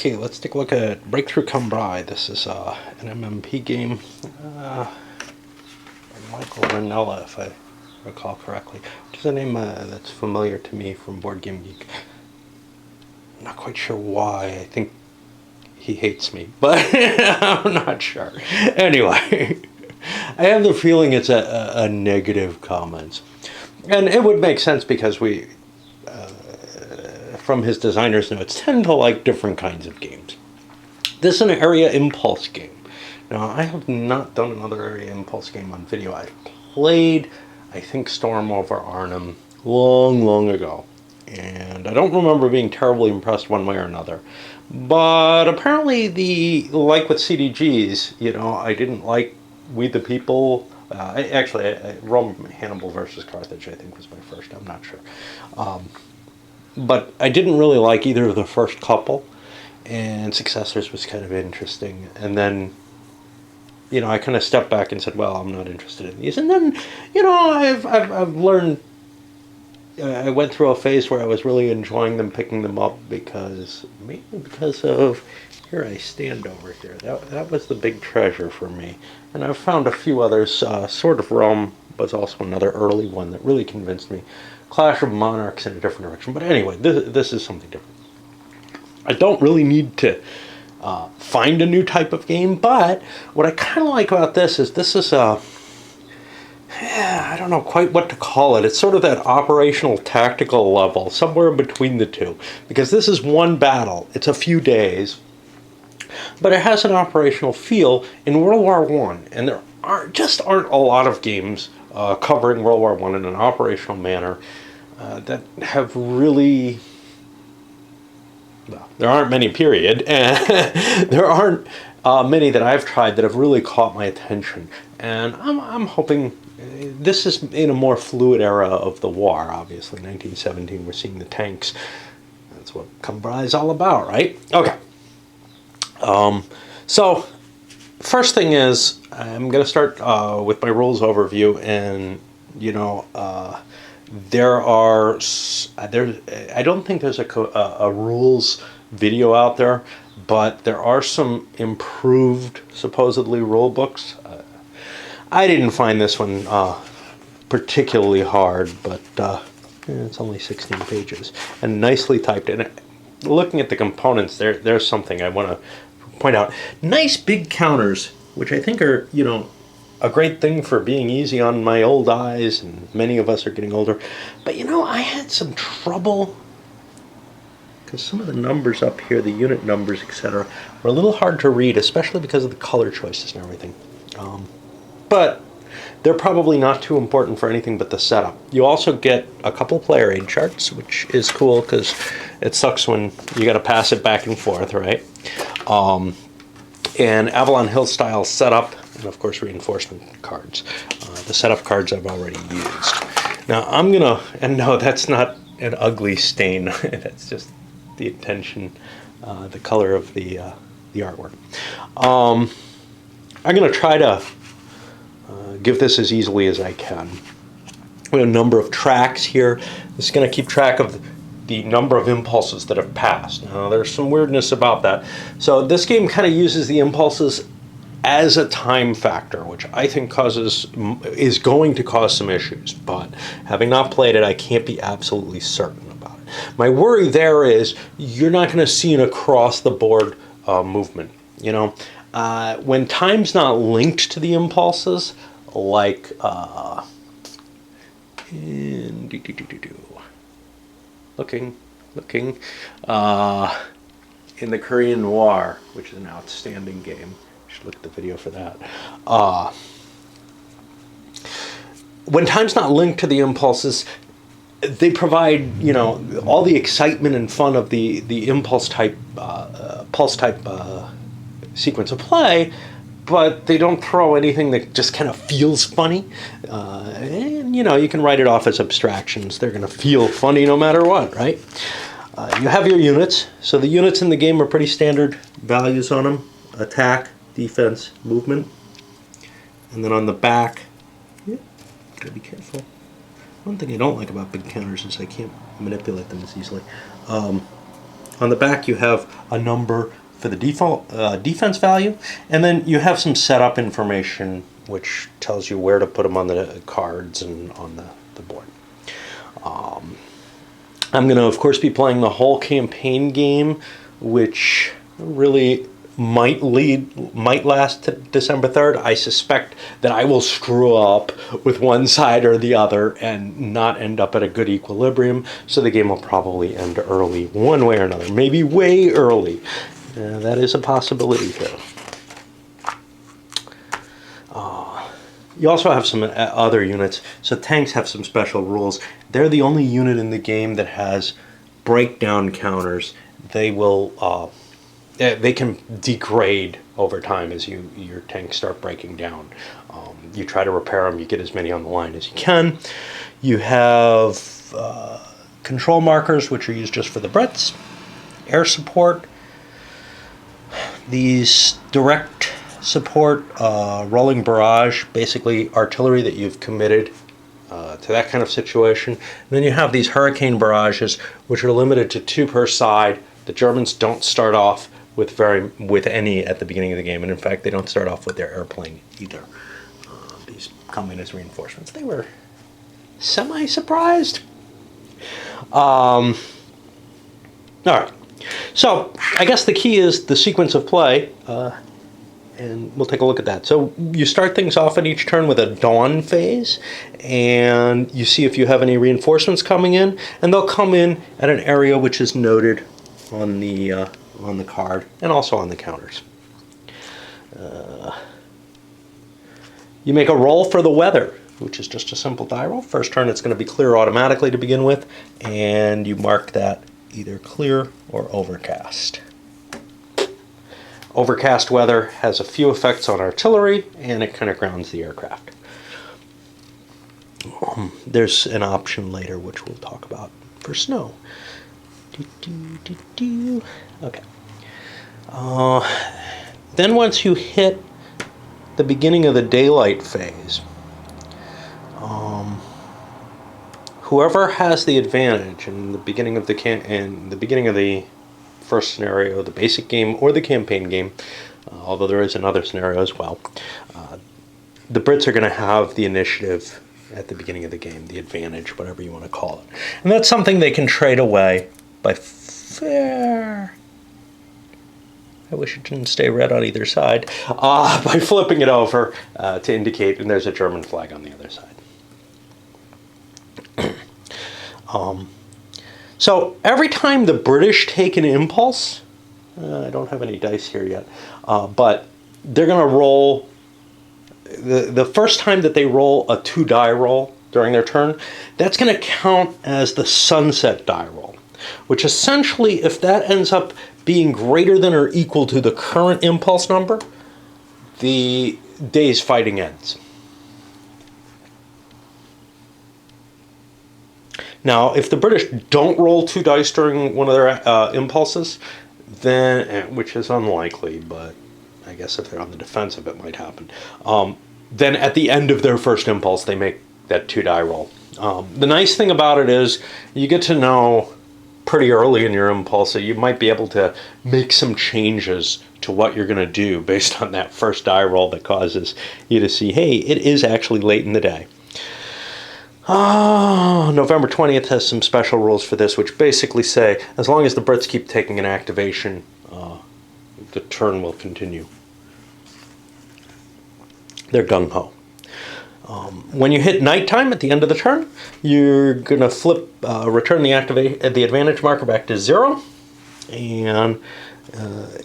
Okay, let's take a look at Breakthrough Cambrai. This is an MMP game by Michael Ranella, if I recall correctly, which is a name that's familiar to me from Board Game Geek. I'm not quite sure why. I think he hates me, but I'm not sure. Anyway, I have the feeling it's a negative comment. And it would make sense because we, from his designer's notes, tend to like different kinds of games. This is an area impulse game. Now, I have not done another area impulse game on video. I played, I think, Storm over Arnhem long ago. And I don't remember being terribly impressed one way or another. But apparently, like with CDGs, I didn't like We the People. Rome, Hannibal versus Carthage, I think, was my first. I'm not sure. But I didn't really like either of the first couple, and Successors was kind of interesting. And then, I kind of stepped back and said, well, I'm not interested in these. And then, I've learned, I went through a phase where I was really enjoying them, picking them up, mainly because of, here I stand over here. That was the big treasure for me. And I've found a few others. Sword of Rome was also another early one that really convinced me. Clash of Monarchs in a different direction. But anyway, this is something different. I don't really need to find a new type of game, but what I kind of like about this is I don't know quite what to call it. It's sort of that operational tactical level, somewhere between the two. Because this is one battle. It's a few days. But it has an operational feel in World War I. And there aren't a lot of games covering World War I in an operational manner that have really... Well, there aren't many, period. And there aren't many that I've tried that have really caught my attention. And I'm hoping... This is in a more fluid era of the war, obviously. 1917, we're seeing the tanks. That's what Cambrai is all about, right? Okay. So, first thing is, I'm going to start with my rules overview, and, I don't think there's a rules video out there, but there are some improved, supposedly, rule books. I didn't find this one particularly hard, but it's only 16 pages and nicely typed. And looking at the components, there's something I want to point out. Nice big counters, which I think are, a great thing for being easy on my old eyes, and many of us are getting older. But, I had some trouble because some of the numbers up here, the unit numbers, etc., were a little hard to read, especially because of the color choices and everything. But they're probably not too important for anything but the setup. You also get a couple player aid charts, which is cool because it sucks when you got to pass it back and forth, right? And Avalon Hill style setup, and of course reinforcement cards. The setup cards I've already used. Now and no, that's not an ugly stain. That's just the intention, the color of the artwork. I'm going to try to give this as easily as I can. We have a number of tracks here. This is going to keep track of the number of impulses that have passed. Now, there's some weirdness about that. So this game kind of uses the impulses as a time factor, which I think is going to cause some issues. But having not played it, I can't be absolutely certain about it. My worry there is you're not going to see an across-the-board movement. When time's not linked to the impulses, like looking in the Korean War, which is an outstanding game. You should look at the video for that. When time's not linked to the impulses, they provide, all the excitement and fun of the impulse type, pulse type sequence of play, but they don't throw anything that just kind of feels funny. And, you can write it off as abstractions. They're going to feel funny no matter what, right? You have your units. So the units in the game are pretty standard values on them. Attack, defense, movement. And then on the back, gotta be careful. One thing I don't like about big counters is I can't manipulate them as easily. On On the back you have a number for the default defense value, and then you have some setup information which tells you where to put them on the cards and on the board. I'm going to, of course, be playing the whole campaign game, which really might last to December 3rd. I suspect that I will screw up with one side or the other and not end up at a good equilibrium, so the game will probably end early one way or another, maybe way early. That is a possibility here. You also have some other units. So tanks have some special rules. They're the only unit in the game that has breakdown counters. They will they can degrade over time as your tanks start breaking down. You try to repair them. You get as many on the line as you can. You have control markers, which are used just for the Brits. Air support. These direct support, rolling barrage, basically artillery that you've committed to that kind of situation. And then you have these hurricane barrages, which are limited to 2 per side. The Germans don't start off with any at the beginning of the game, and in fact, they don't start off with their airplane either. These come in as reinforcements. They were semi-surprised. All right. So I guess the key is the sequence of play. And we'll take a look at that. So you start things off at each turn with a dawn phase, and you see if you have any reinforcements coming in, and they'll come in at an area which is noted on the card and also on the counters. You make a roll for the weather, which is just a simple die roll. First turn it's going to be clear automatically to begin with, and you mark that either clear or overcast. Overcast weather has a few effects on artillery, and it kind of grounds the aircraft. There's an option later which we'll talk about for snow. Okay. Then once you hit the beginning of the daylight phase, whoever has the advantage in the beginning of the first scenario, the basic game or the campaign game, although there is another scenario as well, the Brits are going to have the initiative at the beginning of the game, the advantage, whatever you want to call it. And that's something they can trade away by fair... I wish it didn't stay red on either side, by flipping it over to indicate, and there's a German flag on the other side. So every time the British take an impulse, I don't have any dice here yet, but they're going to roll, the first time that they roll a 2-die roll during their turn, that's going to count as the sunset die roll, which essentially, if that ends up being greater than or equal to the current impulse number, the day's fighting ends. Now, if the British don't roll 2 dice during one of their impulses, then, which is unlikely, but I guess if they're on the defensive it might happen, then at the end of their first impulse they make that 2-die roll. The nice thing about it is you get to know pretty early in your impulse that you might be able to make some changes to what you're going to do based on that first die roll that causes you to see, hey, it is actually late in the day. November 20th has some special rules for this, which basically say as long as the Brits keep taking an activation, the turn will continue. They're gung-ho. When you hit nighttime at the end of the turn, you're going to flip, return the advantage marker back to 0, and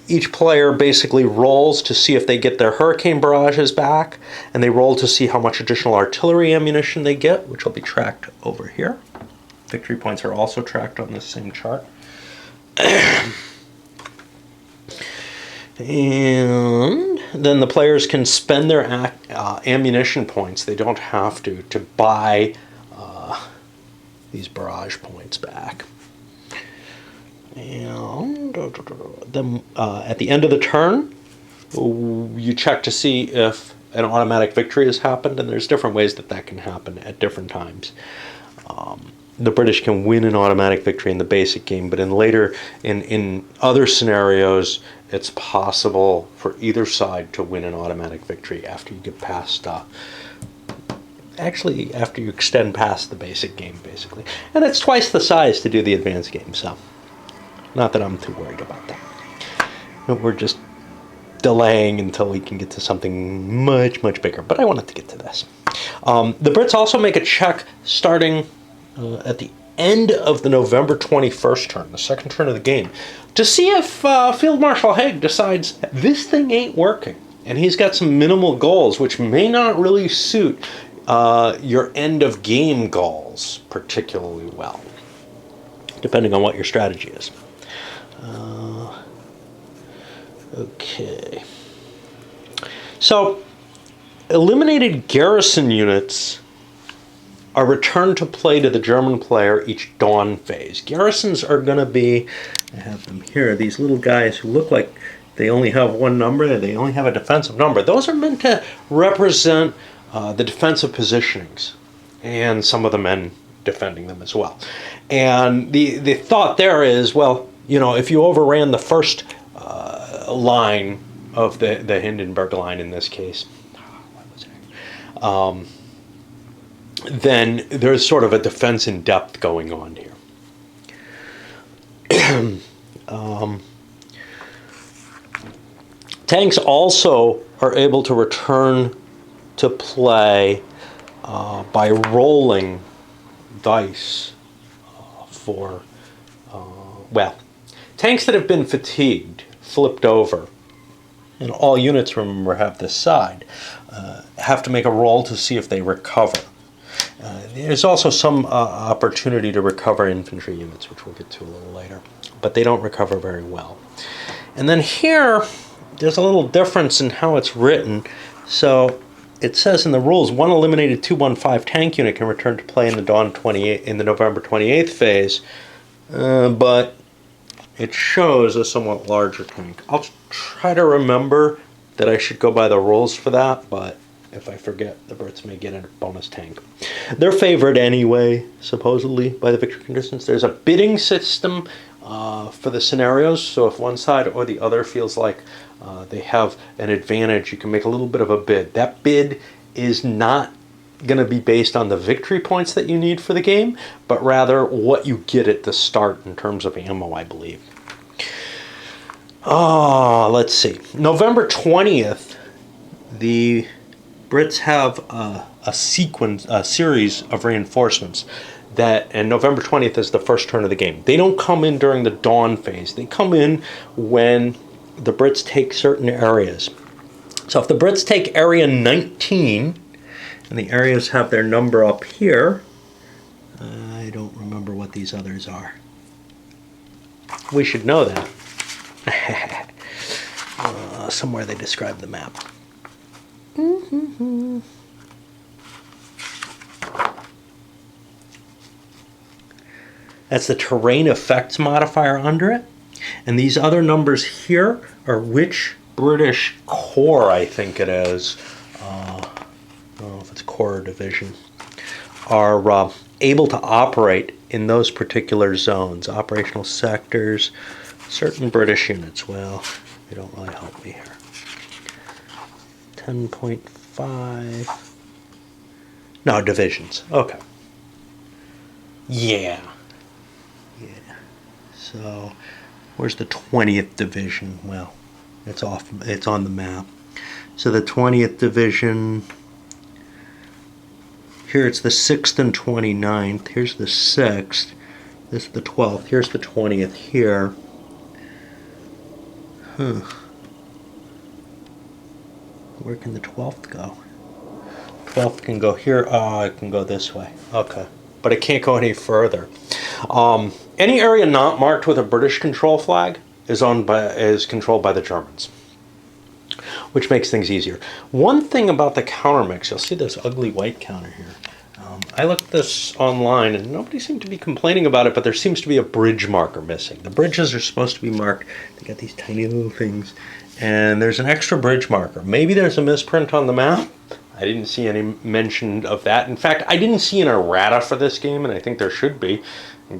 each player basically rolls to see if they get their hurricane barrages back, and they roll to see how much additional artillery ammunition they get, which will be tracked over here. Victory points are also tracked on this same chart. And then the players can spend their ammunition points. They don't have to buy these barrage points back. And then at the end of the turn, you check to see if an automatic victory has happened, and there's different ways that can happen at different times. the British can win an automatic victory in the basic game, but in other scenarios, it's possible for either side to win an automatic victory after you get past, actually after you extend past the basic game, basically. And it's twice the size to do the advanced game, so not that I'm too worried about that. But we're just delaying until we can get to something much, much bigger. But I wanted to get to this. The Brits also make a check starting at the end of the November 21st turn, the second turn of the game, to see if Field Marshal Haig decides this thing ain't working. And he's got some minimal goals, which may not really suit your end of game goals particularly well, depending on what your strategy is. Okay. So, eliminated garrison units are returned to play to the German player each dawn phase. Garrisons are going to be, I have them here, these little guys who look like they only have one number, they only have a defensive number. Those are meant to represent the defensive positionings and some of the men defending them as well. And the thought there is, well, you know, if you overran the first line of the Hindenburg line in this case, then there's sort of a defense in depth going on here. Tanks also are able to return to play by rolling dice for, well, tanks that have been fatigued, flipped over, and all units, remember, have this side, have to make a roll to see if they recover. There's also some opportunity to recover infantry units, which we'll get to a little later, but they don't recover very well. And then here, there's a little difference in how it's written. So it says in the rules, one eliminated 215 tank unit can return to play in the November 28th phase, but it shows a somewhat larger tank. I'll try to remember that I should go by the rules for that, but if I forget, the Brits may get a bonus tank. They're favored anyway, supposedly, by the victory conditions. There's a bidding system for the scenarios, so if one side or the other feels like they have an advantage, you can make a little bit of a bid. That bid is not going to be based on the victory points that you need for the game, but rather what you get at the start in terms of ammo, I believe. Let's see. November 20th, the Brits have a series of reinforcements and November 20th is the first turn of the game. They don't come in during the dawn phase. They come in when the Brits take certain areas. So if the Brits take area 19, and the areas have their number up here, I don't remember what these others are. We should know that. Somewhere they describe the map. That's the terrain effects modifier under it. And these other numbers here are which British corps, I think it is, I don't know if it's corps or division, are able to operate in those particular zones, operational sectors, certain British units. Well, they don't really help me here. 10.5. No, divisions. Okay. Yeah. So, where's the 20th division? Well, it's off. It's on the map. So the 20th division. Here it's the 6th and 29th. Here's the 6th. This is the 12th. Here's the 20th here. Where can the 12th go? 12th can go here. Oh, it can go this way. Okay. But it can't go any further. Any area not marked with a British control flag is controlled by the Germans, which makes things easier. One thing about the counter mix, you'll see this ugly white counter here. I looked at this online and nobody seemed to be complaining about it, but there seems to be a bridge marker missing. The bridges are supposed to be marked. They got these tiny little things, and there's an extra bridge marker. Maybe there's a misprint on the map. I didn't see any mention of that. In fact, I didn't see an errata for this game, and I think there should be,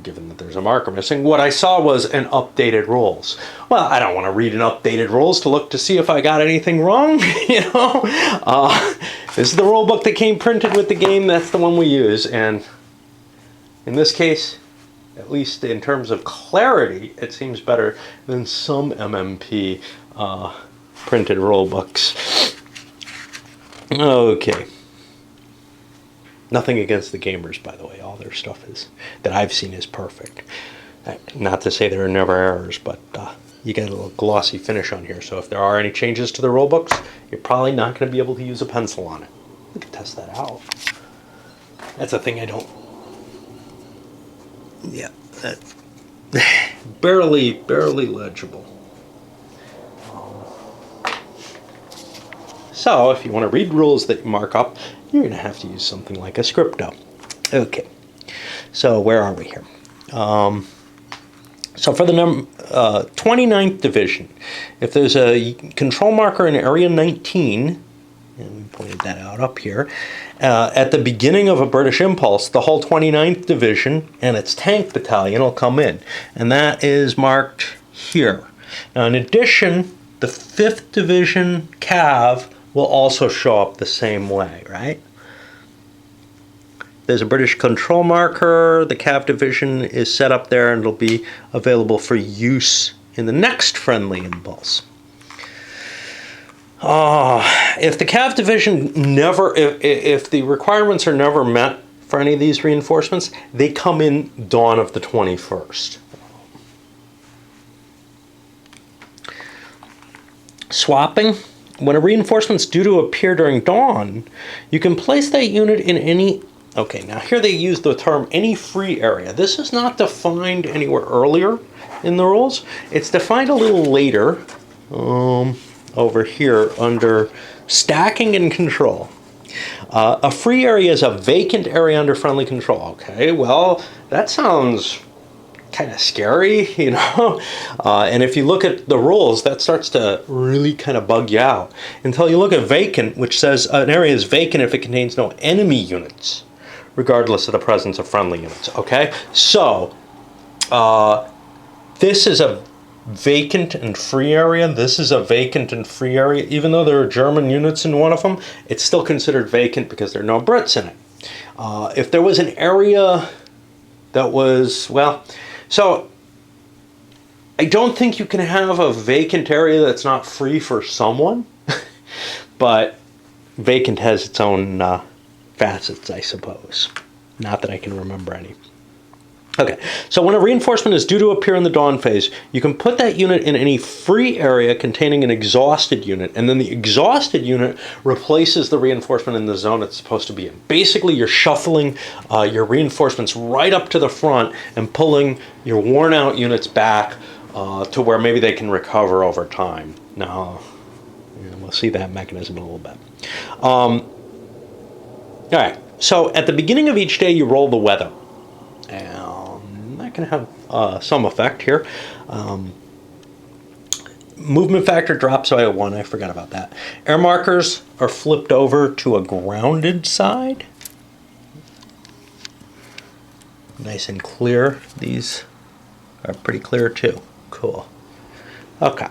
given that there's a marker missing. What I saw was an updated rules. Well, I don't want to read an updated rules to look to see if I got anything wrong, you know? This is the rule book that came printed with the game. That's the one we use, and in this case, at least in terms of clarity, it seems better than some MMP printed rule books. Okay. Nothing against the gamers, by the way. All their stuff is that I've seen is perfect. Not to say there are never errors, but you get a little glossy finish on here. So if there are any changes to the rule books, you're probably not going to be able to use a pencil on it. We can test that out. That's a thing I don't. Yeah, that barely legible. So if you want to read rules that you mark up, you're going to have to use something like a scripto. Okay, so where are we here? So for the 29th Division, if there's a control marker in Area 19, and we pointed that out up here, at the beginning of a British impulse, the whole 29th Division and its tank battalion will come in. And that is marked here. Now, in addition, the 5th Division Cav will also show up the same way, right? There's a British control marker. The Cav Division is set up there, and it'll be available for use in the next friendly impulse. If the Cav Division if the requirements are never met for any of these reinforcements, they come in dawn of the 21st. Swapping. When a reinforcement's due to appear during dawn, you can place that unit in any... Okay, now here they use the term any free area. This is not defined anywhere earlier in the rules. It's defined a little later. Over here under stacking and control. A free area is a vacant area under friendly control. Okay, well, that sounds kind of scary, you know? And if you look at the rules, that starts to really kind of bug you out. Until you look at vacant, which says an area is vacant if it contains no enemy units, regardless of the presence of friendly units. Okay, so this is a vacant and free area. This is a vacant and free area. Even though there are German units in one of them, it's still considered vacant because there are no Brits in it. If there was an area that was, well, so I don't think you can have a vacant area that's not free for someone, but vacant has its own facets, I suppose. Not that I can remember any. Okay, so when a reinforcement is due to appear in the dawn phase, you can put that unit in any free area containing an exhausted unit, and then the exhausted unit replaces the reinforcement in the zone it's supposed to be in. Basically, you're shuffling your reinforcements right up to the front and pulling your worn-out units back to where maybe they can recover over time. Now, we'll see that mechanism in a little bit. All right, so at the beginning of each day, you roll the weather. And that can have some effect here. Movement factor drops by 1. I forgot about that. Air markers are flipped over to a grounded side. Nice and clear. These are pretty clear too. Cool. Okay.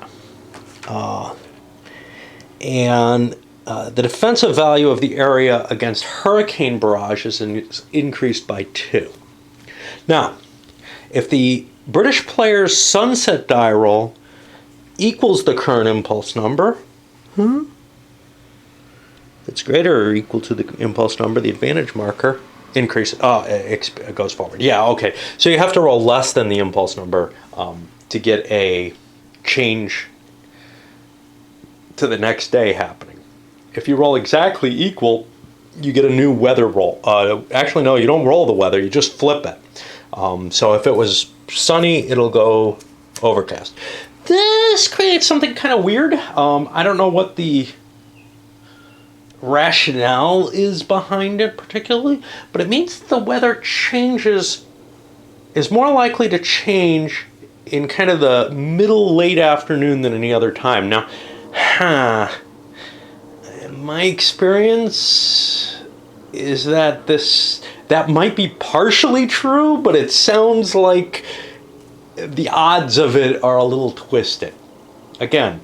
And the defensive value of the area against hurricane barrages is increased by 2. Now, if the British player's sunset die roll equals the current impulse number, if it's greater or equal to the impulse number, the advantage marker increases. It goes forward. Yeah, okay. So you have to roll less than the impulse number to get a change to the next day happening. If you roll exactly equal, you get a new weather roll. Actually, no, you don't roll the weather. You just flip it. So if it was sunny, it'll go overcast. This creates something kind of weird. I don't know what the rationale is behind it particularly, but it means the weather is more likely to change in kind of the middle, late afternoon than any other time. Now, My experience is that that might be partially true, but it sounds like the odds of it are a little twisted. Again,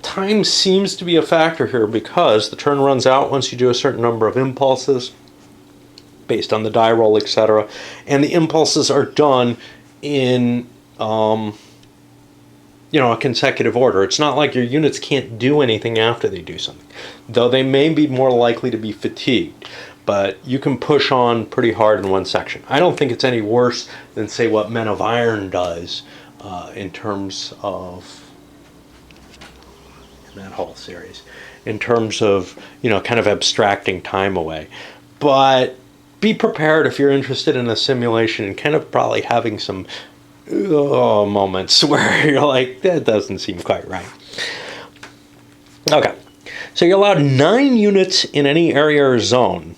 time seems to be a factor here because the turn runs out once you do a certain number of impulses based on the die roll, etc. And the impulses are done in a consecutive order. It's not like your units can't do anything after they do something, though they may be more likely to be fatigued. But you can push on pretty hard in one section. I don't think it's any worse than, say, what Men of Iron does in terms of that whole series, in terms of, kind of abstracting time away. But be prepared if you're interested in a simulation and kind of probably having some moments where you're like, that doesn't seem quite right. Okay, so you're allowed 9 units in any area or zone,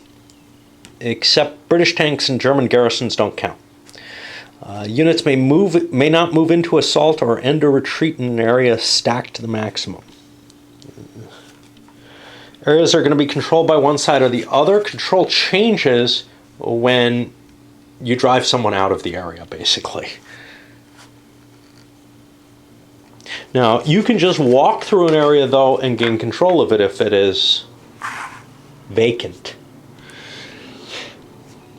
except British tanks and German garrisons don't count. Units may not move into assault or end a retreat in an area stacked to the maximum. Areas are going to be controlled by one side or the other. Control changes when you drive someone out of the area, basically. Now, you can just walk through an area, though, and gain control of it if it is vacant,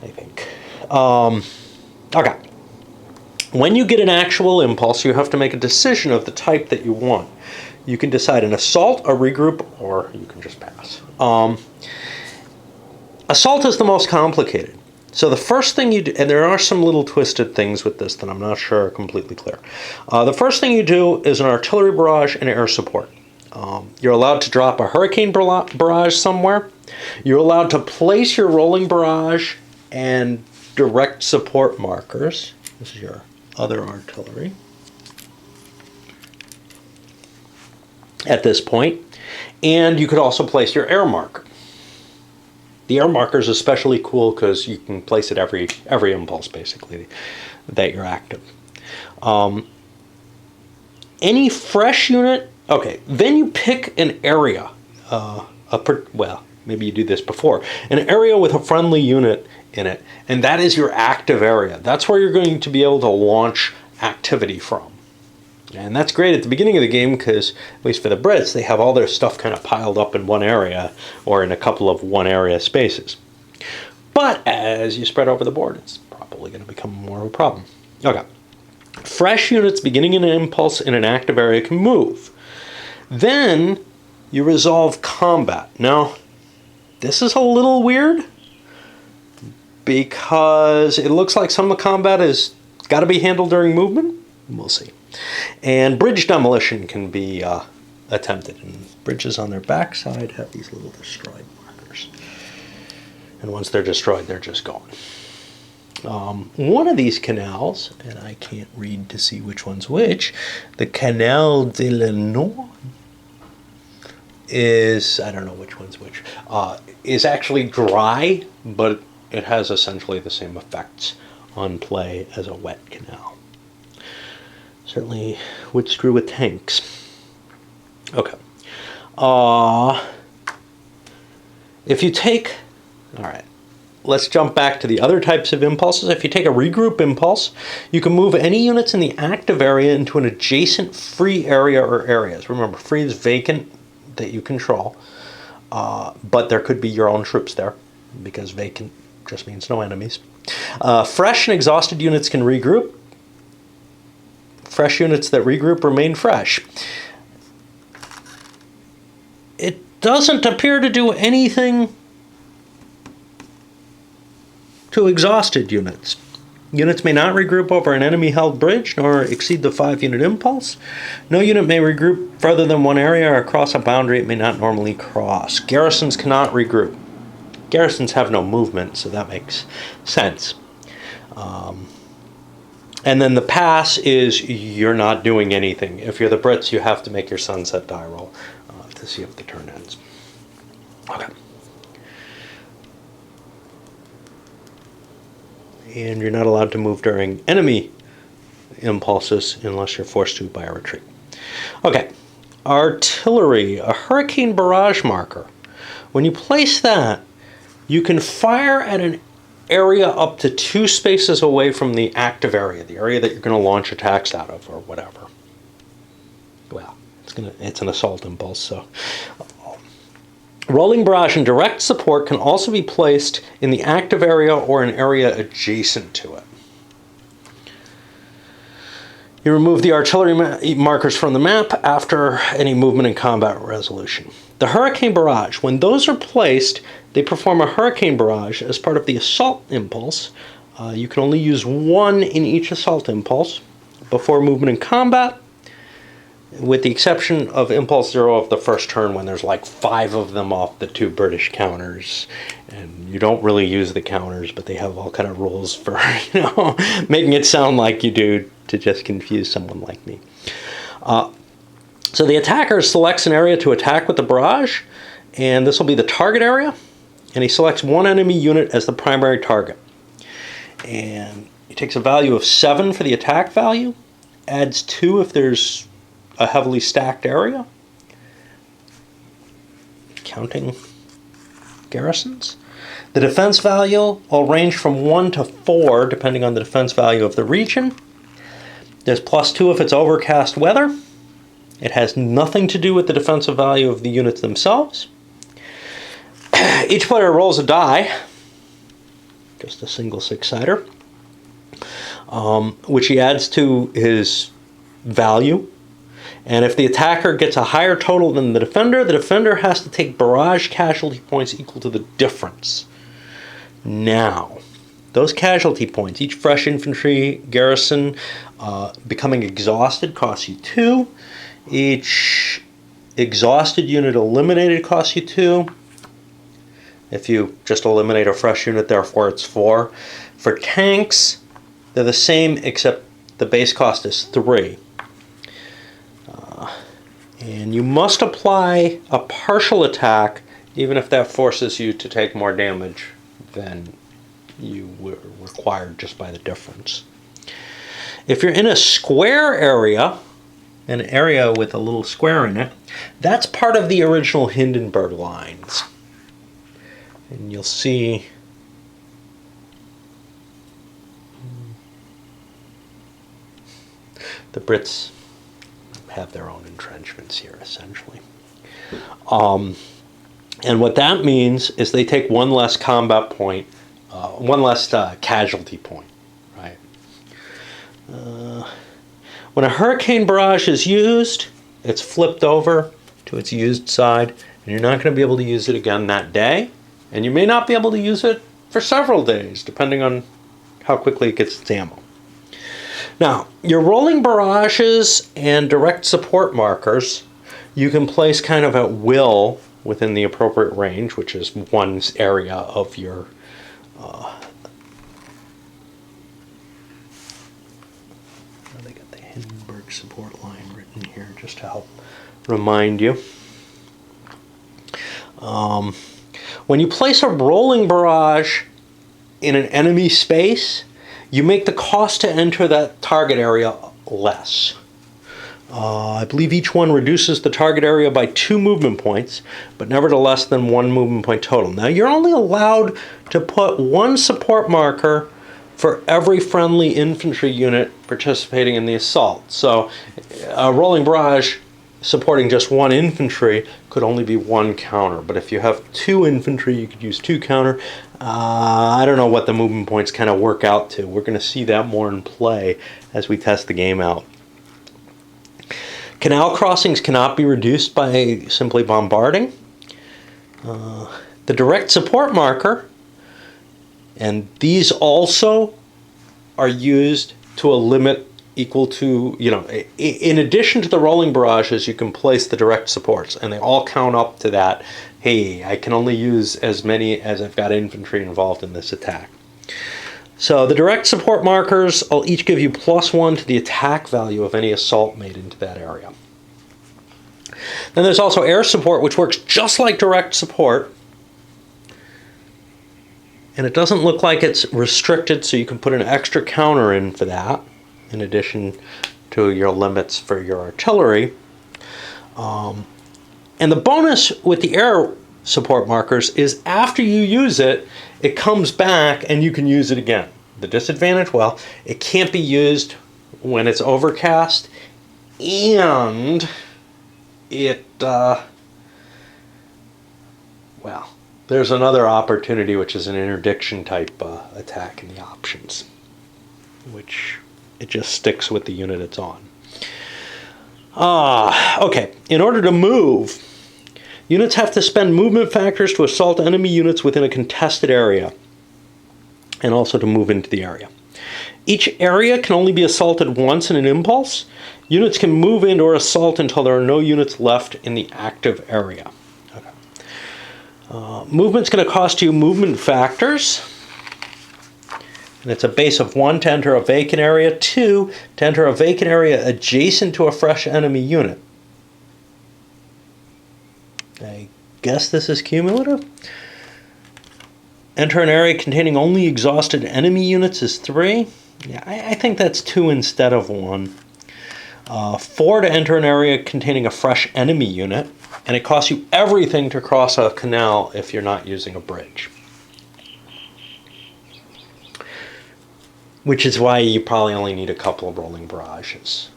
I think. Okay. When you get an actual impulse, you have to make a decision of the type that you want. You can decide an assault, a regroup, or you can just pass. Assault is the most complicated. So the first thing you do, and there are some little twisted things with this that I'm not sure are completely clear. The first thing you do is an artillery barrage and air support. You're allowed to drop a hurricane barrage somewhere. You're allowed to place your rolling barrage and direct support markers. This is your other artillery. At this point. And you could also place your air marker. The air marker is especially cool because you can place it every impulse, basically, that you're active. Any fresh unit, okay, then you pick an area. Well, maybe you do this before. An area with a friendly unit in it, and that is your active area. That's where you're going to be able to launch activity from. And that's great at the beginning of the game because, at least for the Brits, they have all their stuff kind of piled up in one area or in a couple of one-area spaces. But as you spread over the board, it's probably going to become more of a problem. Okay. Fresh units beginning in an impulse in an active area can move. Then you resolve combat. Now, this is a little weird because it looks like some of the combat has got to be handled during movement. We'll see. And bridge demolition can be attempted. And bridges on their backside have these little destroyed markers. And once they're destroyed, they're just gone. One of these canals, and I can't read to see which one's which, the Canal de la Nord is, I don't know which one's which, is actually dry, but it has essentially the same effects on play as a wet canal. Certainly would screw with tanks. Okay. If you take, all right, let's jump back to the other types of impulses. If you take a regroup impulse, you can move any units in the active area into an adjacent free area or areas. Remember, free is vacant that you control, but there could be your own troops there because vacant just means no enemies. Fresh and exhausted units can regroup. Fresh units that regroup remain fresh. It doesn't appear to do anything to exhausted units. Units may not regroup over an enemy-held bridge, nor exceed the 5-unit impulse. No unit may regroup further than one area or across a boundary it may not normally cross. Garrisons cannot regroup. Garrisons have no movement, so that makes sense. And then the pass is you're not doing anything. If you're the Brits, you have to make your sunset die roll to see if the turn ends. Okay. And you're not allowed to move during enemy impulses unless you're forced to by a retreat. Okay. Artillery, a hurricane barrage marker. When you place that, you can fire at an area up to 2 spaces away from the active area, the area that you're going to launch attacks out of or whatever. Well, it's an assault impulse, so. Rolling barrage and direct support can also be placed in the active area or an area adjacent to it. You remove the artillery markers from the map after any movement and combat resolution. The hurricane barrage, when those are placed, they perform a hurricane barrage as part of the assault impulse. You can only use 1 in each assault impulse before movement and combat, with the exception of impulse 0 of the first turn when there's like 5 of them off the 2 British counters. And you don't really use the counters, but they have all kind of rules for, making it sound like you do to just confuse someone like me. So the attacker selects an area to attack with the barrage, and this will be the target area, and he selects 1 enemy unit as the primary target. And he takes a value of 7 for the attack value, adds 2 if there's a heavily stacked area, counting garrisons. The defense value will range from 1 to 4 depending on the defense value of the region. There's +2 if it's overcast weather. It has nothing to do with the defensive value of the units themselves. Each player rolls a die, just a single 6-sider, which he adds to his value. And if the attacker gets a higher total than the defender has to take barrage casualty points equal to the difference. Now, those casualty points, each fresh infantry garrison becoming exhausted costs you 2. Each exhausted unit eliminated costs you 2. If you just eliminate a fresh unit, therefore it's 4. For tanks, they're the same except the base cost is 3. And you must apply a partial attack even if that forces you to take more damage than you were required just by the difference. If you're in a square area, an area with a little square in it, that's part of the original Hindenburg lines. And you'll see the Brits have their own entrenchments here, essentially. And what that means is they take 1 less combat point, 1 less casualty point, right? When a hurricane barrage is used, it's flipped over to its used side, and you're not going to be able to use it again that day, and you may not be able to use it for several days, depending on how quickly it gets its ammo. Now, your rolling barrages and direct support markers, you can place kind of at will within the appropriate range, which is 1's area of your they got the Hindenburg support line written here just to help remind you. When you place a rolling barrage in an enemy space, you make the cost to enter that target area less. I believe each one reduces the target area by 2 movement points, but never to less than 1 movement point total. Now, you're only allowed to put 1 support marker for every friendly infantry unit participating in the assault. So, a rolling barrage supporting just 1 infantry could only be 1 counter, but if you have 2 infantry, you could use 2 counter. I don't know what the movement points kind of work out to. We're going to see that more in play as we test the game out. Canal crossings cannot be reduced by simply bombarding. The direct support marker, and these also are used to a limit equal to, in addition to the rolling barrages, you can place the direct supports, and they all count up to that. Hey, I can only use as many as I've got infantry involved in this attack. So the direct support markers will each give you +1 to the attack value of any assault made into that area. Then there's also air support, which works just like direct support. And it doesn't look like it's restricted, so you can put an extra counter in for that, in addition to your limits for your artillery. And the bonus with the air support markers is after you use it, it comes back and you can use it again. The disadvantage, well, it can't be used when it's overcast, and it, well, there's another opportunity, which is an interdiction type attack in the options, which it just sticks with the unit it's on. Okay, in order to move, units have to spend movement factors to assault enemy units within a contested area, and also to move into the area. Each area can only be assaulted once in an impulse. Units can move in or assault until there are no units left in the active area. Okay. Movement's going to cost you movement factors. And it's a base of 1 to enter a vacant area, 2 to enter a vacant area adjacent to a fresh enemy unit. I guess this is cumulative. Enter an area containing only exhausted enemy units is 3. Yeah, I think that's 2 instead of 1. 4 to enter an area containing a fresh enemy unit, and it costs you everything to cross a canal if you're not using a bridge. Which is why you probably only need a couple of rolling barrages.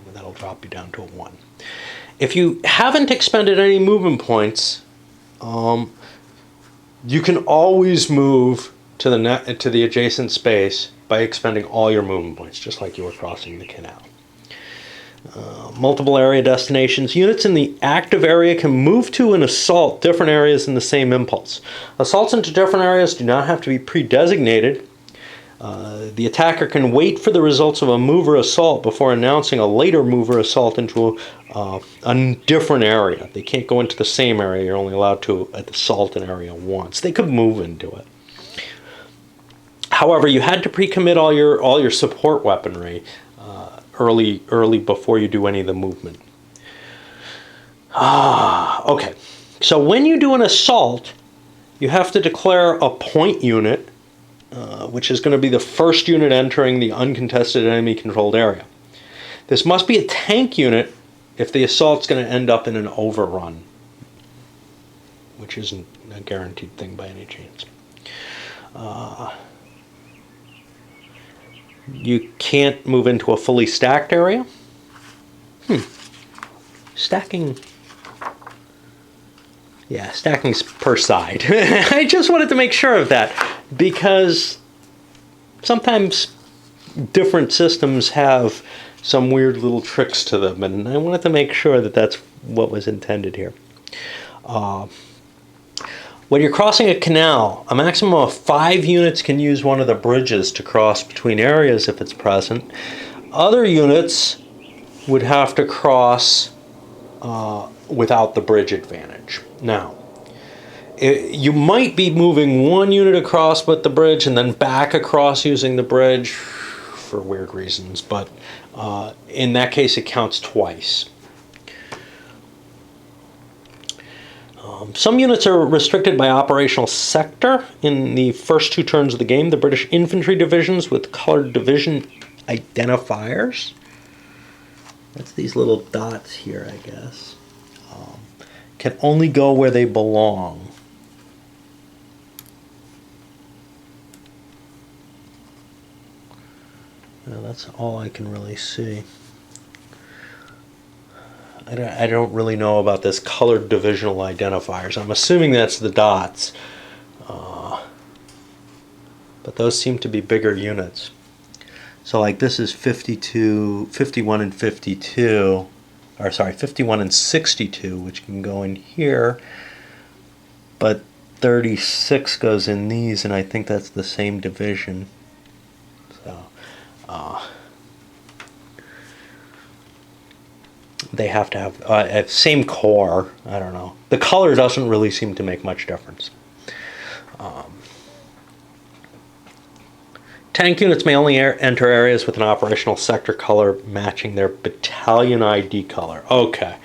And that'll drop you down to a 1. If you haven't expended any movement points, you can always move to the adjacent space by expending all your movement points, just like you were crossing the canal. Multiple area destinations. Units in the active area can move to and assault different areas in the same impulse. Assaults into different areas do not have to be pre-designated. The attacker can wait for the results of a move or assault before announcing a later move or assault into a different area. They can't go into the same area. You're only allowed to assault an area once. They could move into it. However, you had to pre-commit all your support weaponry early before you do any of the movement. Okay. So when you do an assault, you have to declare a point unit, which is going to be the first unit entering the uncontested enemy-controlled area. This must be a tank unit if the assault's going to end up in an overrun, which isn't a guaranteed thing by any chance. You can't move into a fully stacked area. Stacking. Yeah, stacking's per side. I just wanted to make sure of that, because sometimes different systems have some weird little tricks to them, and I wanted to make sure that that's what was intended here. When you're crossing a canal, a maximum of 5 units can use one of the bridges to cross between areas if it's present. Other units would have to cross without the bridge advantage. Now, you might be moving one unit across with the bridge and then back across using the bridge for weird reasons, but in that case it counts twice. Some units are restricted by operational sector. In the first 2 turns of the game, the British infantry divisions with colored division identifiers, that's these little dots here, I guess, can only go where they belong. Now, that's all I can really see. I don't really know about this colored divisional identifiers. I'm assuming that's the dots. But those seem to be bigger units. So like this is 52, 51 and 52, or sorry, 51 and 62, which can go in here. But 36 goes in these, and I think that's the same division. So, they have to have same core. I don't know. The color doesn't really seem to make much difference. Tank units may only enter areas with an operational sector color matching their battalion ID color. Okay,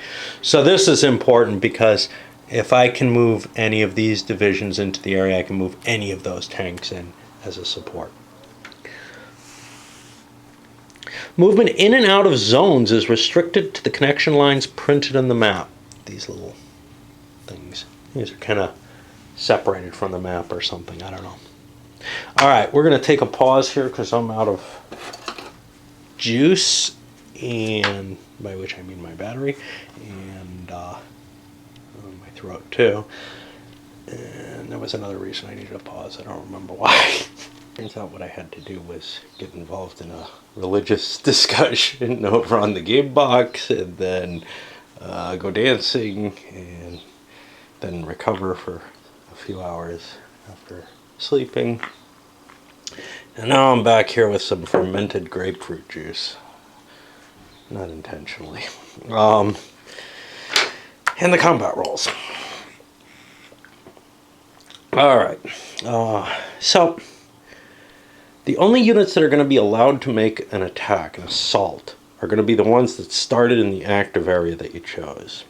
so this is important because if I can move any of these divisions into the area, I can move any of those tanks in as a support. Movement in and out of zones is restricted to the connection lines printed on the map. These little things. These are kind of separated from the map or something. I don't know. All right, we're going to take a pause here because I'm out of juice, and by which I mean my battery, and my throat too. And there was another reason I needed a pause. I don't remember why. Turns out what I had to do was get involved in a religious discussion over on the game box, and then go dancing, and then recover for a few hours after sleeping. And now I'm back here with some fermented grapefruit juice. Not intentionally. And the combat rolls. Alright. So, the only units that are going to be allowed to make an attack, an assault, are going to be the ones that started in the active area that you chose.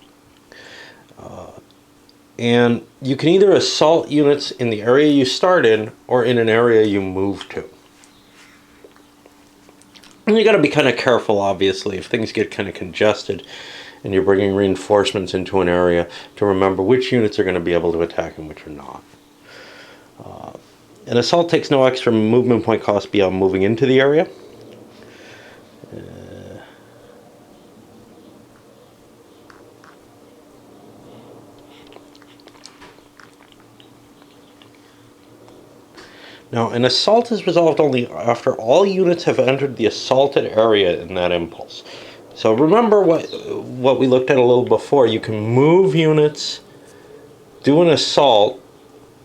And you can either assault units in the area you start in or in an area you move to. And you got to be kind of careful, obviously, if things get kind of congested and you're bringing reinforcements into an area, to remember which units are going to be able to attack and which are not. An assault takes no extra movement point cost beyond moving into the area. Now, an assault is resolved only after all units have entered the assaulted area in that impulse. So remember what we looked at a little before. You can move units, do an assault.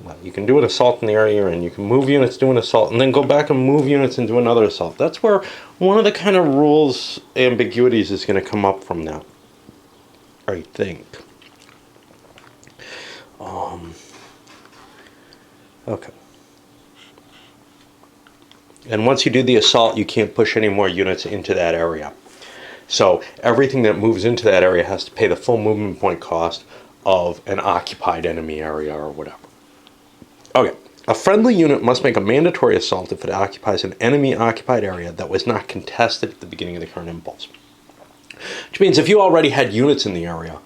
Well, you can do an assault in the area you're in. You can move units, do an assault, and then go back and move units and do another assault. That's where one of the kind of rules ambiguities is going to come up from that, I think. Okay. And once you do the assault, you can't push any more units into that area. So everything that moves into that area has to pay the full movement point cost of an occupied enemy area or whatever. Okay. A friendly unit must make a mandatory assault if it occupies an enemy-occupied area that was not contested at the beginning of the current impulse. Which means if you already had units in the area,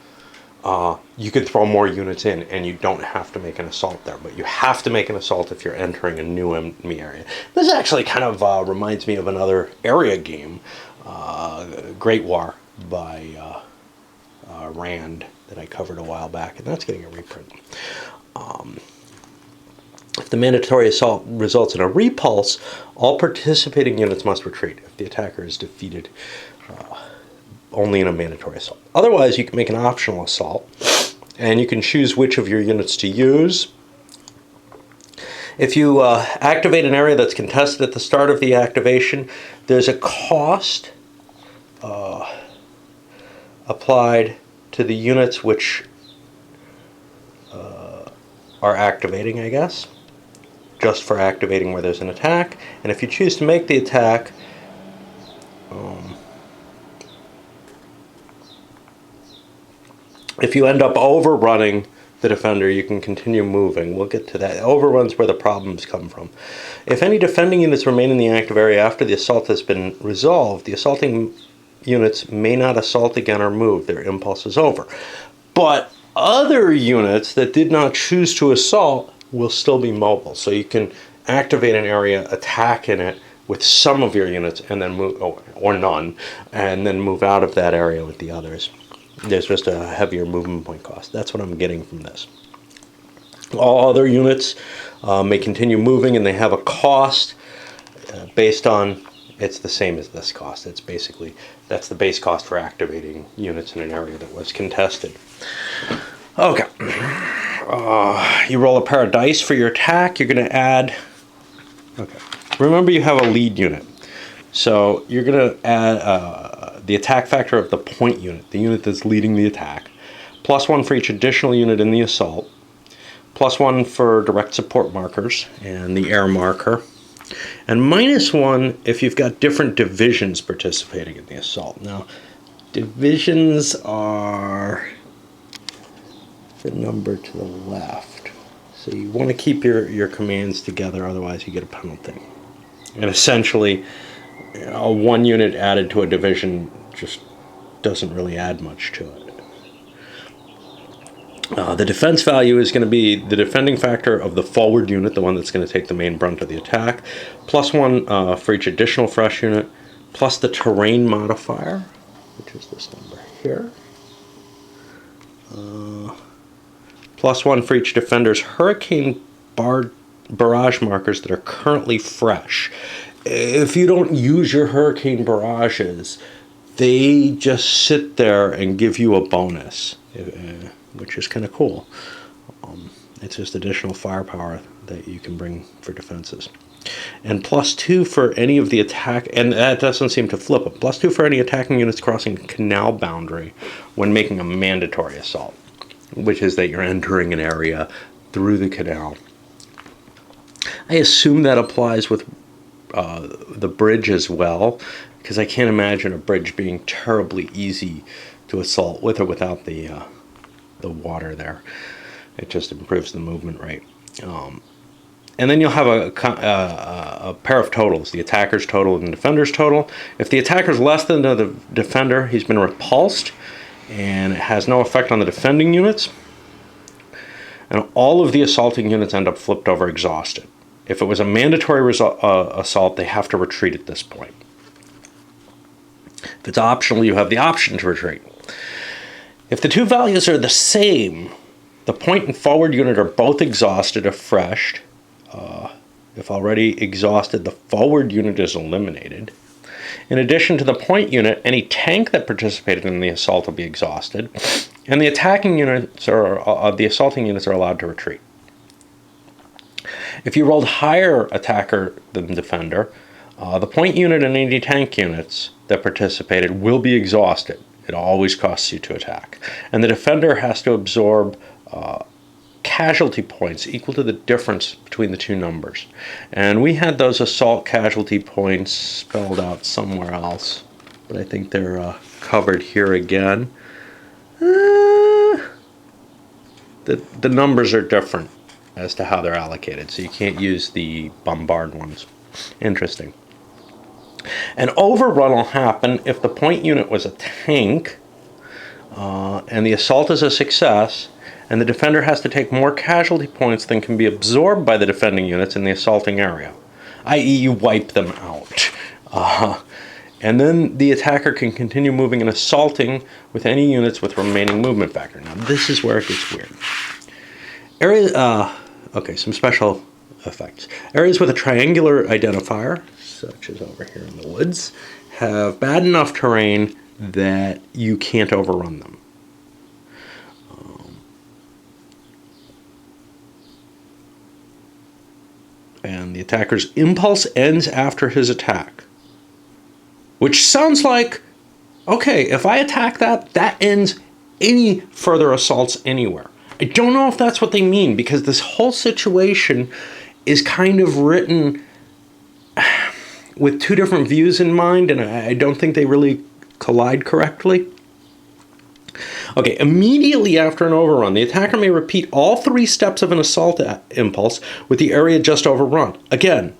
you could throw more units in and you don't have to make an assault there. But you have to make an assault if you're entering a new enemy area. This actually kind of reminds me of another area game, Great War by Rand, that I covered a while back, and that's getting a reprint. If the mandatory assault results in a repulse, all participating units must retreat if the attacker is defeated only in a mandatory assault. Otherwise, you can make an optional assault, and you can choose which of your units to use. If you activate an area that's contested at the start of the activation, there's a cost applied to the units which are activating, I guess, just for activating where there's an attack. And if you choose to make the attack, if you end up overrunning the defender, you can continue moving. We'll get to that. Overruns where the problems come from. If any defending units remain in the active area after the assault has been resolved, the assaulting units may not assault again or move. Their impulse is over. But other units that did not choose to assault will still be mobile. So you can activate an area, attack in it with some of your units, and then move, or none, and then move out of that area with the others. There's just a heavier movement point cost. That's what I'm getting from this. All other units may continue moving, and they have a cost based on, it's the same as this cost. It's basically, that's the base cost for activating units in an area that was contested. Okay. You roll a pair of dice for your attack. You're going to add, okay. Remember you have a lead unit. So you're going to add the attack factor of the point unit, the unit that's leading the attack, +1 for each additional unit in the assault, +1 for direct support markers and the air marker, and -1 if you've got different divisions participating in the assault. Now, divisions are the number to the left. So you want to keep your commands together, otherwise you get a penalty. And essentially, one unit added to a division just doesn't really add much to it. The defense value is going to be the defending factor of the forward unit, the one that's going to take the main brunt of the attack, +1 for each additional fresh unit, plus the terrain modifier, which is this number here, +1 for each defender's hurricane barrage markers that are currently fresh. If you don't use your hurricane barrages, they just sit there and give you a bonus, which is kind of cool. It's just additional firepower that you can bring for defenses. And +2 for any of the attack, and that doesn't seem to flip it, +2 for any attacking units crossing canal boundary when making a mandatory assault, which is that you're entering an area through the canal. I assume that applies with the bridge as well, because I can't imagine a bridge being terribly easy to assault with or without the water there. It just improves the movement rate. And then you'll have a pair of totals, the attacker's total and the defender's total. If the attacker's less than the defender, he's been repulsed, and it has no effect on the defending units. And all of the assaulting units end up flipped over exhausted. If it was a mandatory assault, they have to retreat at this point. If it's optional, you have the option to retreat. If the two values are the same, the point and forward unit are both exhausted or freshed. If already exhausted, the forward unit is eliminated. In addition to the point unit, any tank that participated in the assault will be exhausted, and the attacking units the assaulting units are allowed to retreat. If you rolled higher attacker than defender, the point unit and any tank units that participated will be exhausted. It always costs you to attack. And the defender has to absorb casualty points equal to the difference between the two numbers. And we had those assault casualty points spelled out somewhere else, but I think they're covered here again. The numbers are different as to how they're allocated, so you can't use the bombard ones. Interesting. An overrun will happen if the point unit was a tank and the assault is a success, and the defender has to take more casualty points than can be absorbed by the defending units in the assaulting area, i.e. you wipe them out. And then the attacker can continue moving and assaulting with any units with remaining movement factor. Now this is where it gets weird. Some special effects. Areas with a triangular identifier, such as over here in the woods, have bad enough terrain that you can't overrun them. And the attacker's impulse ends after his attack. Which sounds like, okay, if I attack that ends any further assaults anywhere. I don't know if that's what they mean, because this whole situation is kind of written with two different views in mind, and I don't think they really collide correctly. Okay, immediately after an overrun, the attacker may repeat all 3 steps of an assault impulse with the area just overrun. Again,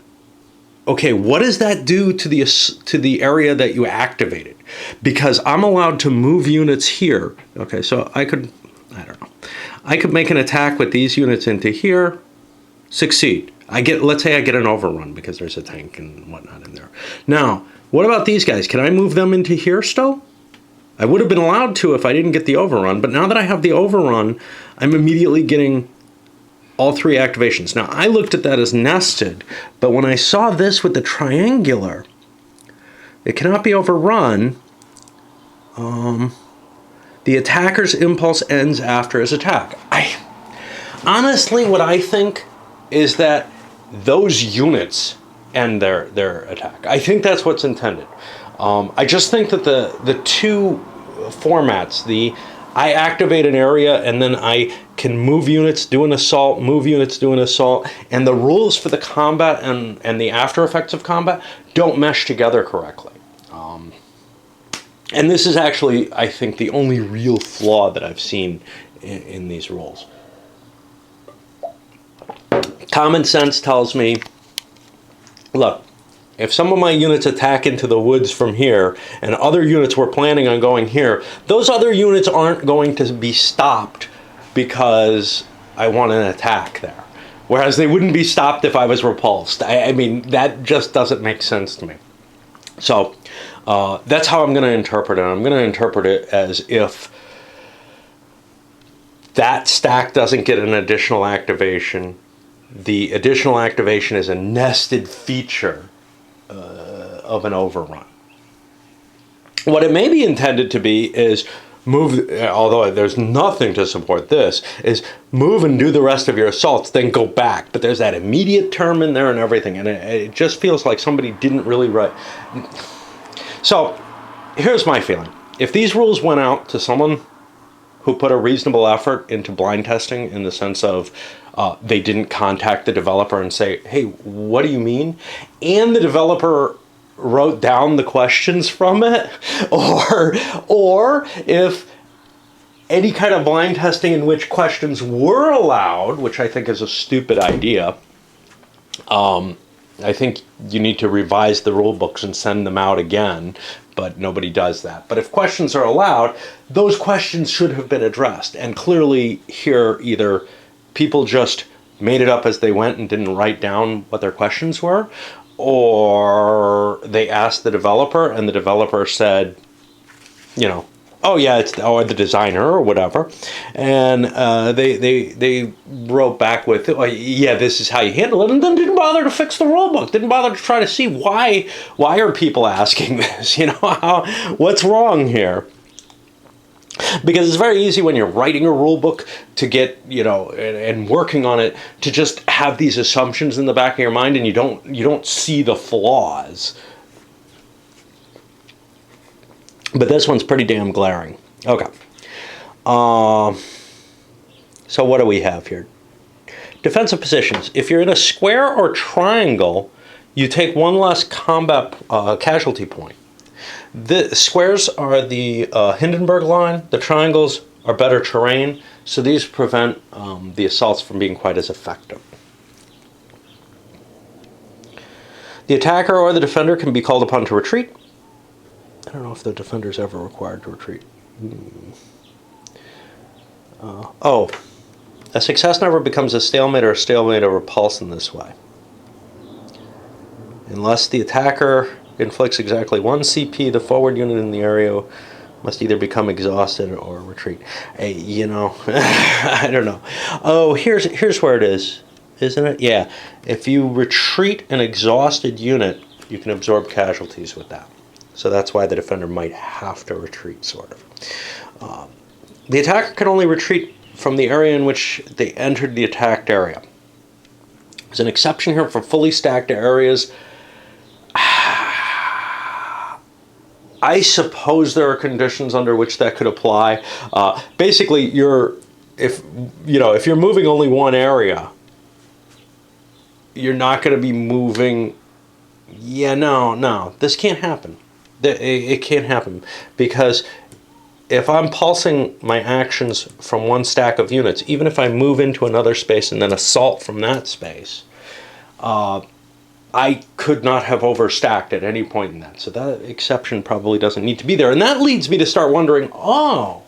okay, what does that do to the area that you activated? Because I'm allowed to move units here. Okay, so I could make an attack with these units into here, succeed. Let's say I get an overrun because there's a tank and whatnot in there. Now, what about these guys? Can I move them into here still? I would have been allowed to if I didn't get the overrun, but now that I have the overrun, I'm immediately getting all 3 activations. Now, I looked at that as nested, but when I saw this with the triangular, it cannot be overrun. The attacker's impulse ends after his attack. Honestly, what I think is that those units end their attack. I think that's what's intended. I just think that the two formats, I activate an area and then I can move units, do an assault, move units, do an assault, and the rules for the combat and the after effects of combat don't mesh together correctly. And this is actually, I think, the only real flaw that I've seen in these rules. Common sense tells me, look, if some of my units attack into the woods from here and other units were planning on going here, those other units aren't going to be stopped because I want an attack there. Whereas they wouldn't be stopped if I was repulsed. I mean, that just doesn't make sense to me. So that's how I'm going to interpret it. I'm going to interpret it as if that stack doesn't get an additional activation. The additional activation is a nested feature of an overrun. What it may be intended to be is move, although there's nothing to support this, is move and do the rest of your assaults, then go back. But there's that immediate term in there and everything, and it just feels like somebody didn't really write. So here's my feeling. If these rules went out to someone who put a reasonable effort into blind testing, in the sense of they didn't contact the developer and say, hey, what do you mean? And the developer wrote down the questions from it, or if any kind of blind testing in which questions were allowed, which I think is a stupid idea, I think you need to revise the rule books and send them out again, but nobody does that. But if questions are allowed, those questions should have been addressed. And clearly here, either people just made it up as they went and didn't write down what their questions were, or they asked the developer and the developer said, you know, oh yeah, it's the designer or whatever, and they wrote back with, oh, yeah, this is how you handle it, and then didn't bother to fix the rule book, didn't bother to try to see why are people asking this, you know, what's wrong here? Because it's very easy when you're writing a rule book to get, you know, and working on it, to just have these assumptions in the back of your mind, and you don't see the flaws. But this one's pretty damn glaring. Okay. So what do we have here? Defensive positions. If you're in a square or triangle, you take one less combat casualty point. The squares are the Hindenburg line. The triangles are better terrain, so these prevent the assaults from being quite as effective. The attacker or the defender can be called upon to retreat. I don't know if the defender's ever required to retreat. A success never becomes a stalemate, or a stalemate a repulse in this way, unless the attacker inflicts exactly 1 CP, the forward unit in the area must either become exhausted or retreat. Hey, you know, I don't know. Oh, here's where it is, isn't it? Yeah. If you retreat an exhausted unit, you can absorb casualties with that. So that's why the defender might have to retreat, sort of. The attacker can only retreat from the area in which they entered the attacked area. There's an exception here for fully stacked areas. I suppose there are conditions under which that could apply. Basically, if you're moving only one area, you're not going to be moving. Yeah, no, this can't happen. It can't happen, because if I'm pulsing my actions from one stack of units, even if I move into another space and then assault from that space, I could not have overstacked at any point in that. So that exception probably doesn't need to be there. And that leads me to start wondering, oh,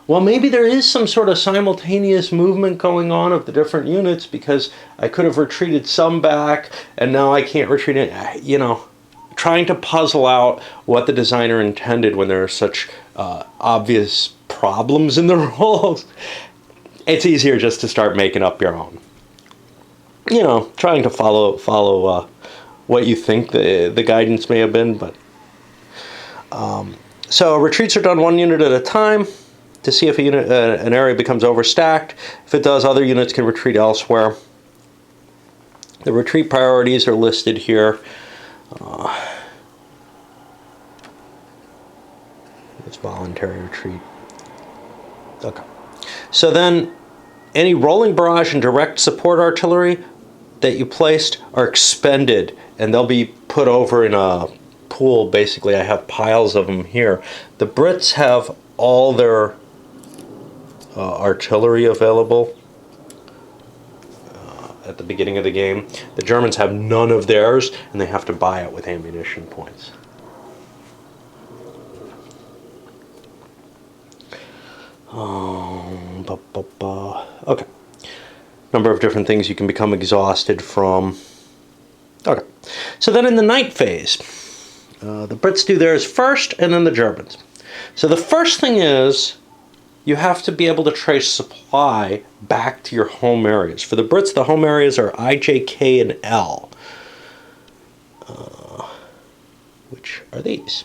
well, maybe there is some sort of simultaneous movement going on of the different units, because I could have retreated some back and now I can't retreat it. You know, trying to puzzle out what the designer intended when there are such obvious problems in the rules. It's easier just to start making up your own. You know, trying to follow what you think the guidance may have been, but so retreats are done one unit at a time to see if an area becomes overstacked. If it does, other units can retreat elsewhere. The retreat priorities are listed here. It's voluntary retreat. Okay. So then, any rolling barrage and direct support artillery that you placed are expended, and they'll be put over in a pool. Basically, I have piles of them here. The Brits have all their artillery available at the beginning of the game. The Germans have none of theirs, and they have to buy it with ammunition points. Okay. Number of different things you can become exhausted from. Okay. So then in the night phase, the Brits do theirs first, and then the Germans. So the first thing is you have to be able to trace supply back to your home areas. For the Brits, the home areas are I, J, K, and L, which are these.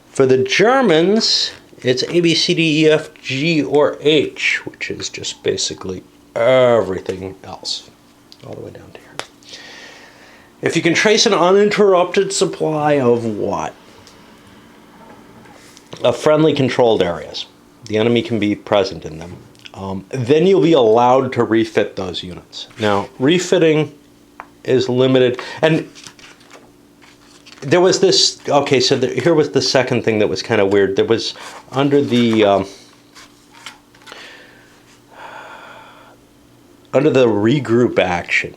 For the Germans, it's A, B, C, D, E, F, G, or H, which is just basically everything else, all the way down to here. If you can trace an uninterrupted supply of what? Of friendly controlled areas. The enemy can be present in them. Then you'll be allowed to refit those units. Now, refitting is limited. And there was this, okay, so here was the second thing that was kind of weird. There was under the regroup action,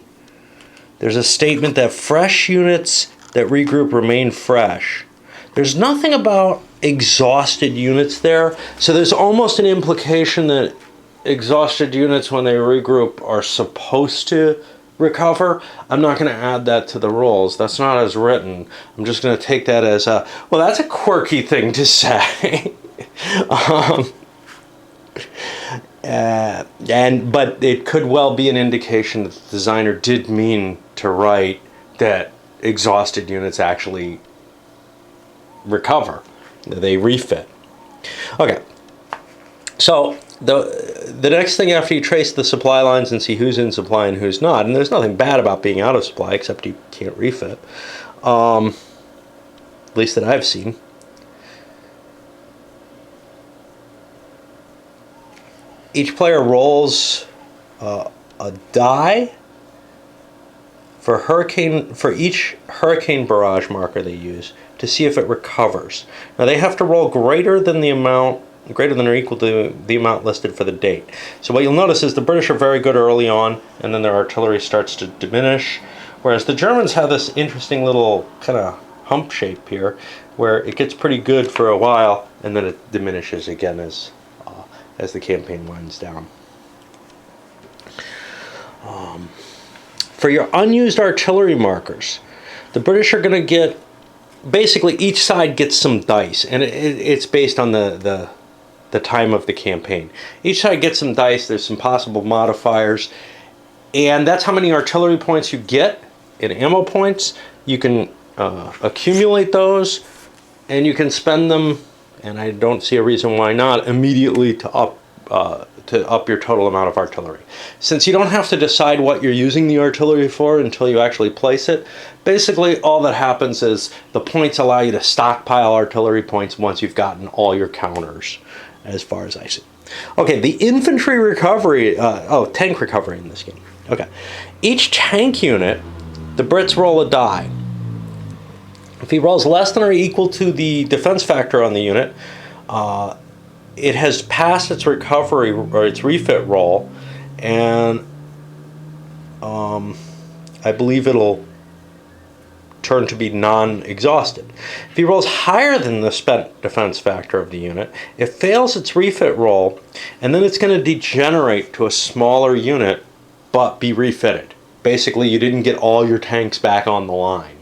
there's a statement that fresh units that regroup remain fresh. There's nothing about exhausted units there, so there's almost an implication that exhausted units, when they regroup, are supposed to recover. I'm not going to add that to the rules. That's not as written. I'm just going to take that as a, well, that's a quirky thing to say. But it could well be an indication that the designer did mean to write that exhausted units actually recover, they refit. Okay, so the next thing after you trace the supply lines and see who's in supply and who's not, and there's nothing bad about being out of supply except you can't refit, at least that I've seen. Each player rolls a die for each hurricane barrage marker they use to see if it recovers. Now they have to roll greater than or equal to the amount listed for the date. So what you'll notice is the British are very good early on, and then their artillery starts to diminish, whereas the Germans have this interesting little kind of hump shape here, where it gets pretty good for a while, and then it diminishes again as the campaign winds down. For your unused artillery markers, the British are going to get, basically each side gets some dice, and it's based on the time of the campaign. Each side gets some dice, there's some possible modifiers, and that's how many artillery points you get in ammo points. You can accumulate those, and you can spend them, and I don't see a reason why not, immediately to up your total amount of artillery. Since you don't have to decide what you're using the artillery for until you actually place it, basically all that happens is the points allow you to stockpile artillery points once you've gotten all your counters, as far as I see. Okay, the infantry recovery, tank recovery in this game. Okay, each tank unit, the Brits roll a die. If he rolls less than or equal to the defense factor on the unit, it has passed its recovery or its refit roll, and I believe it'll turn to be non-exhausted. If he rolls higher than the spent defense factor of the unit, it fails its refit roll, and then it's going to degenerate to a smaller unit but be refitted. Basically, you didn't get all your tanks back on the line.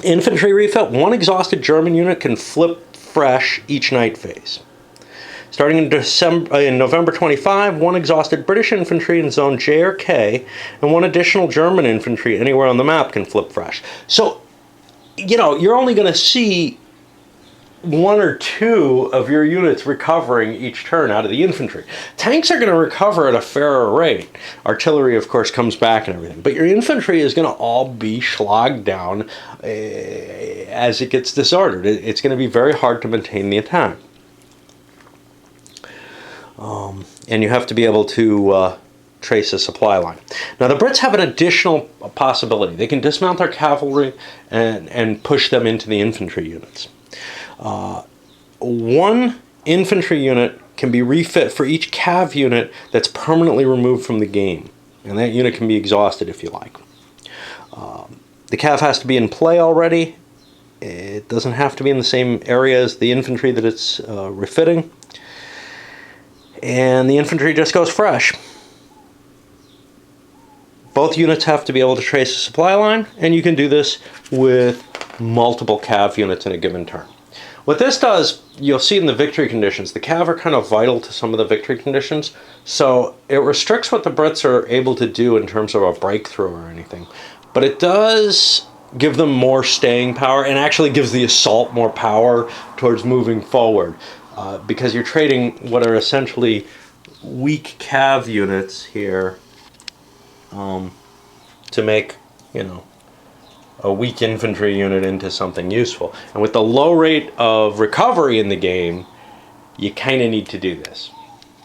Infantry refit, one exhausted German unit can flip fresh each night phase. Starting in November 25, one exhausted British infantry in zone J or K and one additional German infantry anywhere on the map can flip fresh. So, you're only going to see one or two of your units recovering each turn out of the infantry. Tanks are going to recover at a fairer rate. Artillery, of course, comes back and everything. But your infantry is going to all be slogged down as it gets disordered. It's going to be very hard to maintain the attack. And you have to be able to trace a supply line. Now, the Brits have an additional possibility. They can dismount their cavalry and push them into the infantry units. One infantry unit can be refit for each cav unit that's permanently removed from the game, and that unit can be exhausted if you like. The cav has to be in play already. It doesn't have to be in the same area as the infantry that it's refitting. And the infantry just goes fresh. Both units have to be able to trace a supply line, and you can do this with multiple cav units in a given turn. What this does, you'll see in the victory conditions, the cav are kind of vital to some of the victory conditions, so it restricts what the Brits are able to do in terms of a breakthrough or anything. But it does give them more staying power, and actually gives the assault more power towards moving forward, because you're trading what are essentially weak cav units here to make, you know, a weak infantry unit into something useful. And with the low rate of recovery in the game, you kind of need to do this.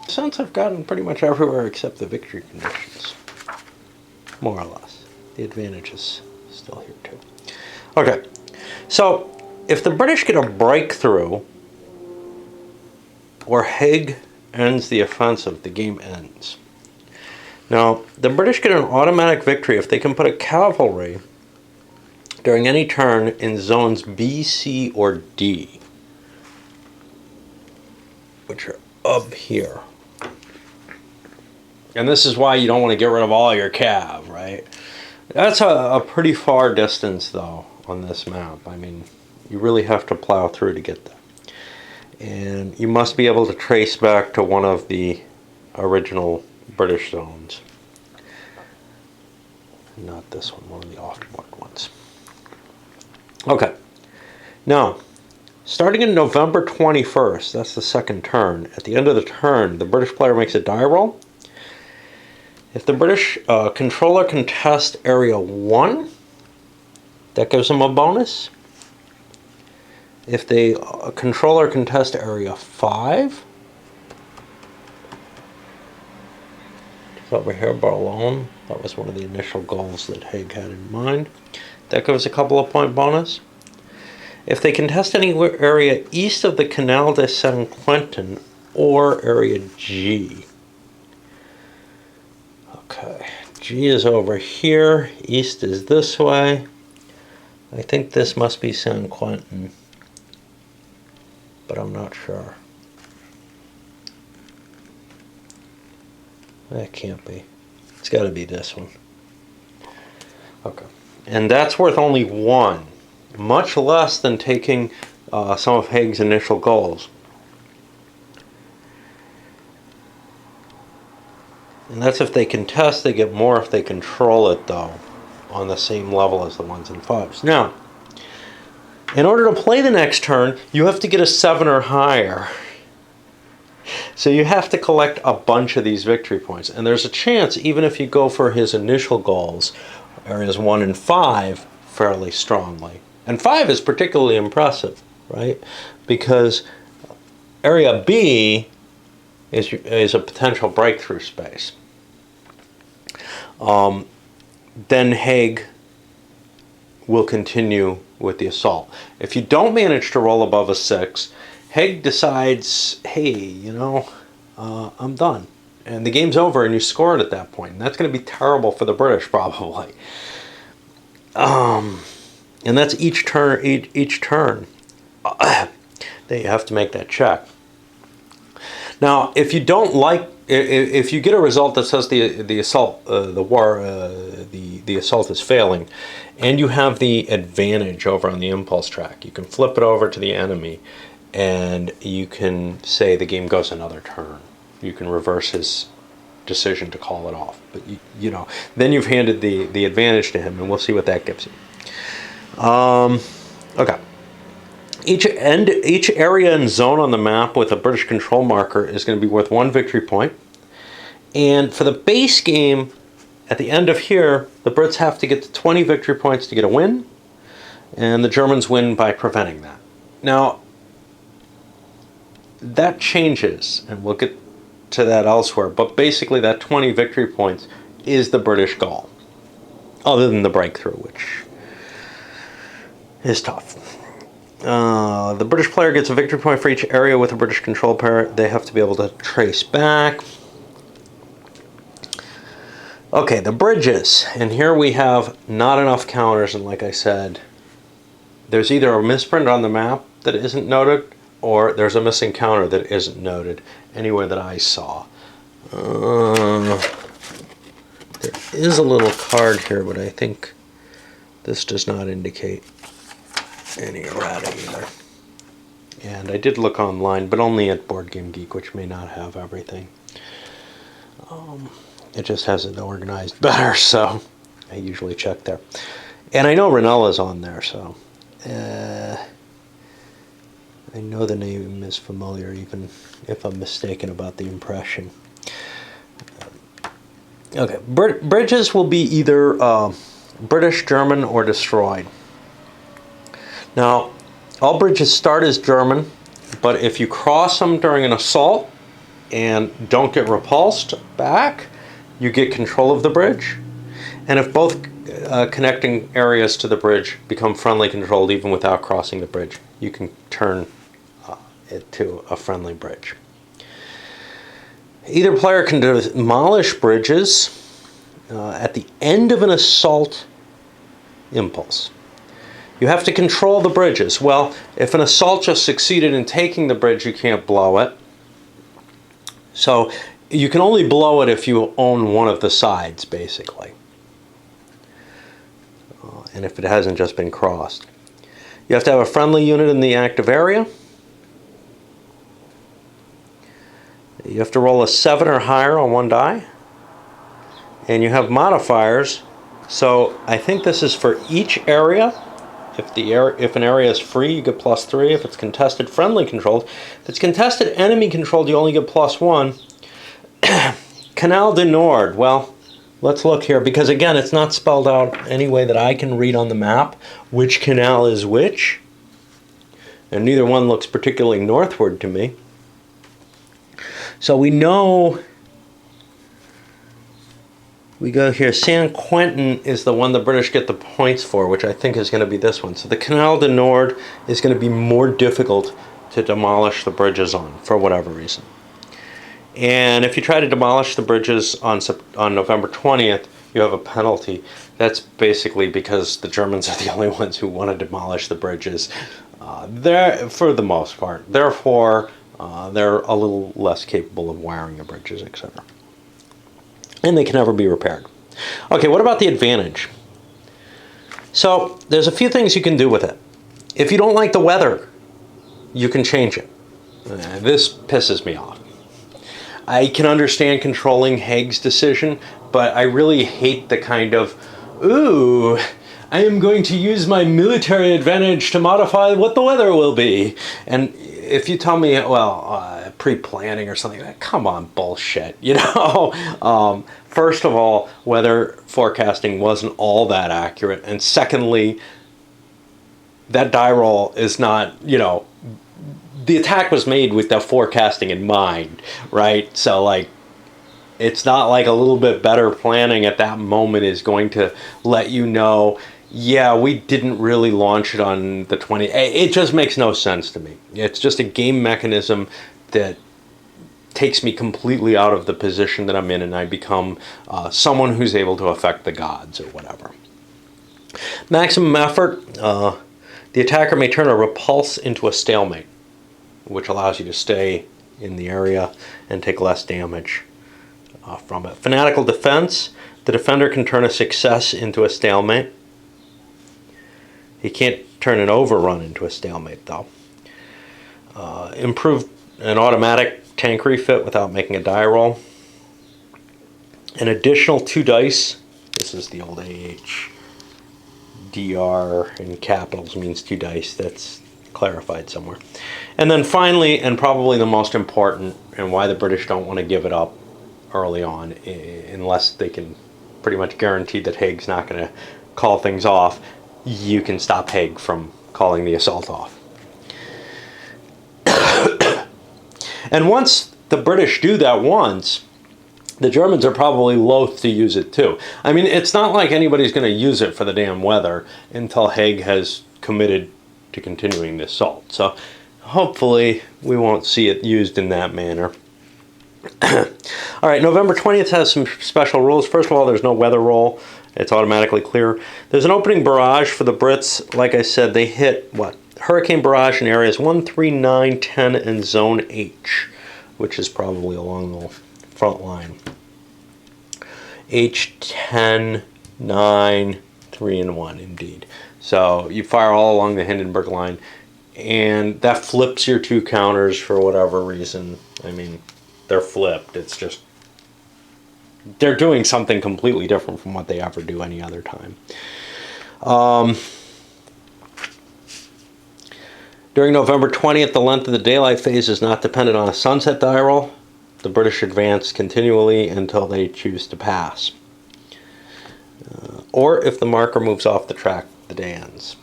Since I've gotten pretty much everywhere except the victory conditions, more or less. The advantage is still here too. Okay, so if the British get a breakthrough, or Haig ends the offensive, the game ends. Now, the British get an automatic victory if they can put a cavalry during any turn in zones B, C, or D, which are up here. And this is why you don't want to get rid of all your cav, right? That's a pretty far distance, though, on this map. I mean, you really have to plow through to get there. And you must be able to trace back to one of the original British zones. Not this one, one of the off-marked ones. Okay. Now, starting in November 21st, that's the second turn, at the end of the turn, the British player makes a die roll. If the British controller contest Area 1, that gives them a bonus. If the controller contest Area 5, it's over here, Boulogne, that was one of the initial goals that Haig had in mind. That gives a couple of point bonus. If they contest any area east of the Canal de Saint-Quentin or Area G. Okay, G is over here, east is this way. I think this must be Saint-Quentin, but I'm not sure. That can't be. It's got to be this one. Okay. And that's worth only 1, much less than taking some of Haig's initial goals. And that's if they contest, they get more if they control it, though, on the same level as the 1s and 5s. Now, in order to play the next turn, you have to get a 7 or higher. So you have to collect a bunch of these victory points. And there's a chance, even if you go for his initial goals, areas 1 and 5, fairly strongly. And 5 is particularly impressive, right? Because Area B is a potential breakthrough space. Then Haig will continue with the assault. If you don't manage to roll above a 6, Haig decides, hey, you know, I'm done. And the game's over and you score it at that point. And that's going to be terrible for the British, probably. And that's each turn. Each turn. They have to make that check. Now, if you don't like, if you get a result that says the assault, the assault is failing, and you have the advantage over on the impulse track, you can flip it over to the enemy, and you can say the game goes another turn. You can reverse his decision to call it off. But you know, then you've handed the advantage to him, and we'll see what that gives you. Okay. Each area and zone on the map with a British control marker is going to be worth 1 victory point. And for the base game, at the end of here, the Brits have to get to 20 victory points to get a win, and the Germans win by preventing that. Now, that changes, and we'll get to that elsewhere, but basically that 20 victory points is the British goal, other than the breakthrough, which is tough. The British player gets a victory point for each area with a British control pair. They have to be able to trace back. Okay, the bridges. And here we have not enough counters, and like I said, there's either a misprint on the map that isn't noted, or there's a missing counter that isn't noted anywhere that I saw. There is a little card here, but I think this does not indicate any errata either. And I did look online, but only at Board Game Geek, which may not have everything. It just has it organized better, so I usually check there. And I know Ranella's on there, so I know the name is familiar, even if I'm mistaken about the impression. Okay, bridges will be either British, German, or destroyed. Now, all bridges start as German, but if you cross them during an assault and don't get repulsed back, you get control of the bridge. And if both connecting areas to the bridge become friendly controlled even without crossing the bridge, you can turn it to a friendly bridge. Either player can demolish bridges at the end of an assault impulse. You have to control the bridges. Well, if an assault just succeeded in taking the bridge, you can't blow it. So you can only blow it if you own one of the sides, basically. And if it hasn't just been crossed. You have to have a friendly unit in the active area. You have to roll a 7 or higher on one die. And you have modifiers. So I think this is for each area. If an area is free, you get +3. If it's contested, friendly controlled. If it's contested, enemy controlled, you only get +1. Canal du Nord. Well, let's look here, because again, it's not spelled out any way that I can read on the map which canal is which. And neither one looks particularly northward to me. So we know, we go here, San Quentin is the one the British get the points for, which I think is going to be this one. So the Canal du Nord is going to be more difficult to demolish the bridges on, for whatever reason. And if you try to demolish the bridges on November 20th, you have a penalty. That's basically because the Germans are the only ones who want to demolish the bridges, for the most part. Therefore, they're a little less capable of wiring the bridges, etc. And they can never be repaired. Okay, what about the advantage? So there's a few things you can do with it. If you don't like the weather, you can change it. This pisses me off. I can understand controlling Haig's decision, but I really hate the kind of, ooh, I am going to use my military advantage to modify what the weather will be. And if you tell me, well, pre-planning or something, like that, come on, bullshit, you know? First of all, weather forecasting wasn't all that accurate. And secondly, that die roll is not, you know, the attack was made with the forecasting in mind, right? So, like, it's not like a little bit better planning at that moment is going to let you know, yeah, we didn't really launch it on the 20th. It just makes no sense to me. It's just a game mechanism that takes me completely out of the position that I'm in, and I become someone who's able to affect the gods or whatever. Maximum effort. The attacker may turn a repulse into a stalemate, which allows you to stay in the area and take less damage from it. Fanatical defense. The defender can turn a success into a stalemate. He can't turn an overrun into a stalemate, though. Improve an automatic tank refit without making a die roll. An additional 2 dice. This is the old AH. DR in capitals means 2 dice. That's clarified somewhere. And then finally, and probably the most important, and why the British don't want to give it up early on, unless they can pretty much guarantee that Haig's not going to call things off, you can stop Haig from calling the assault off. And once the British do that once, the Germans are probably loath to use it too. I mean, it's not like anybody's going to use it for the damn weather until Haig has committed to continuing the assault. So hopefully we won't see it used in that manner. All right, November 20th has some special rules. First of all, there's no weather roll. It's automatically clear. There's an opening barrage for the Brits. Like I said, they hit, what? Hurricane barrage in areas 1, 3, 9, 10, and Zone H, which is probably along the front line. H, 10, 9, 3, and 1, indeed. So you fire all along the Hindenburg line, and that flips your 2 counters for whatever reason. I mean, they're flipped. It's just, they're doing something completely different from what they ever do any other time. During November 20th, the length of the daylight phase is not dependent on a sunset die roll. The British advance continually until they choose to pass. Or if the marker moves off the track, the day ends.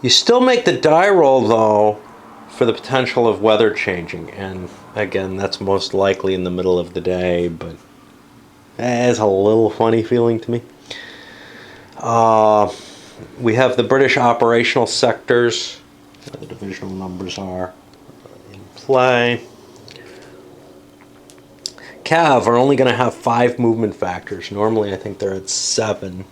You still make the die roll, though, for the potential of weather changing. And again, that's most likely in the middle of the day, but it has a little funny feeling to me. We have the British operational sectors, where the divisional numbers are in play. Cav are only going to have 5 movement factors. Normally, I think they're at 7.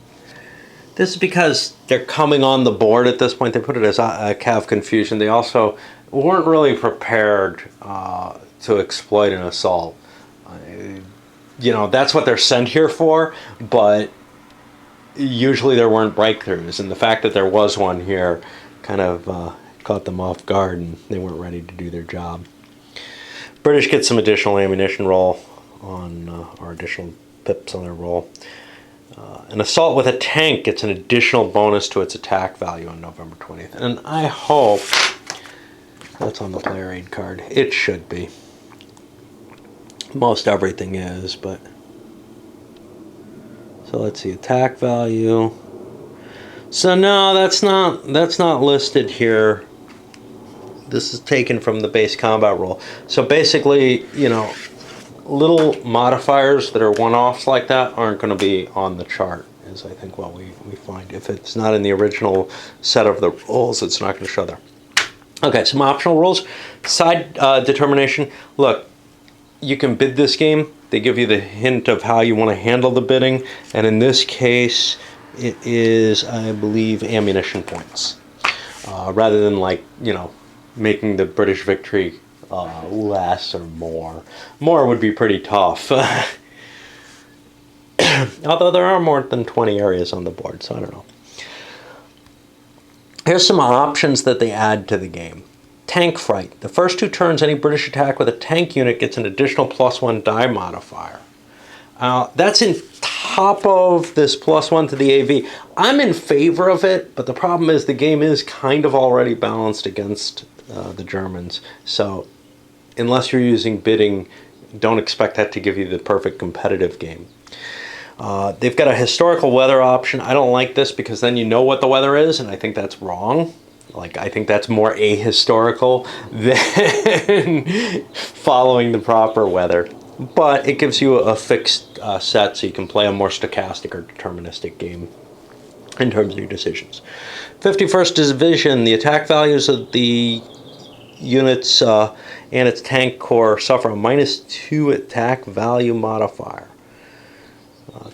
This is because they're coming on the board at this point. They put it as a Cav confusion. They also weren't really prepared to exploit an assault. You know, that's what they're sent here for, but usually there weren't breakthroughs, and the fact that there was one here kind of caught them off guard, and they weren't ready to do their job. British get some additional ammunition roll on, or additional pips on their roll. An assault with a tank gets an additional bonus to its attack value on November 20th, and I hope that's on the player aid card. It should be. Most everything is, but so let's see, attack value. So no, that's not listed here. This is taken from the base combat roll. So basically, you know, little modifiers that are one-offs like that aren't going to be on the chart, is I think what we find. If it's not in the original set of the rules, it's not going to show there. Okay, some optional rules. Side determination. Look, you can bid this game. They give you the hint of how you want to handle the bidding, and in this case, it is, I believe, ammunition points, rather than, like, you know, making the British victory less or more. More would be pretty tough. Although there are more than 20 areas on the board, so I don't know. Here's some options that they add to the game. Tank Fright. The first 2 turns, any British attack with a tank unit gets an additional +1 die modifier. That's in top of this +1 to the AV. I'm in favor of it, but the problem is the game is kind of already balanced against the Germans. So unless you're using bidding, don't expect that to give you the perfect competitive game. They've got a historical weather option. I don't like this because then you know what the weather is, and I think that's wrong. Like, I think that's more ahistorical than following the proper weather. But it gives you a fixed set, so you can play a more stochastic or deterministic game in terms of your decisions. 51st Division, the attack values of the units and its tank corps suffer a -2 attack value modifier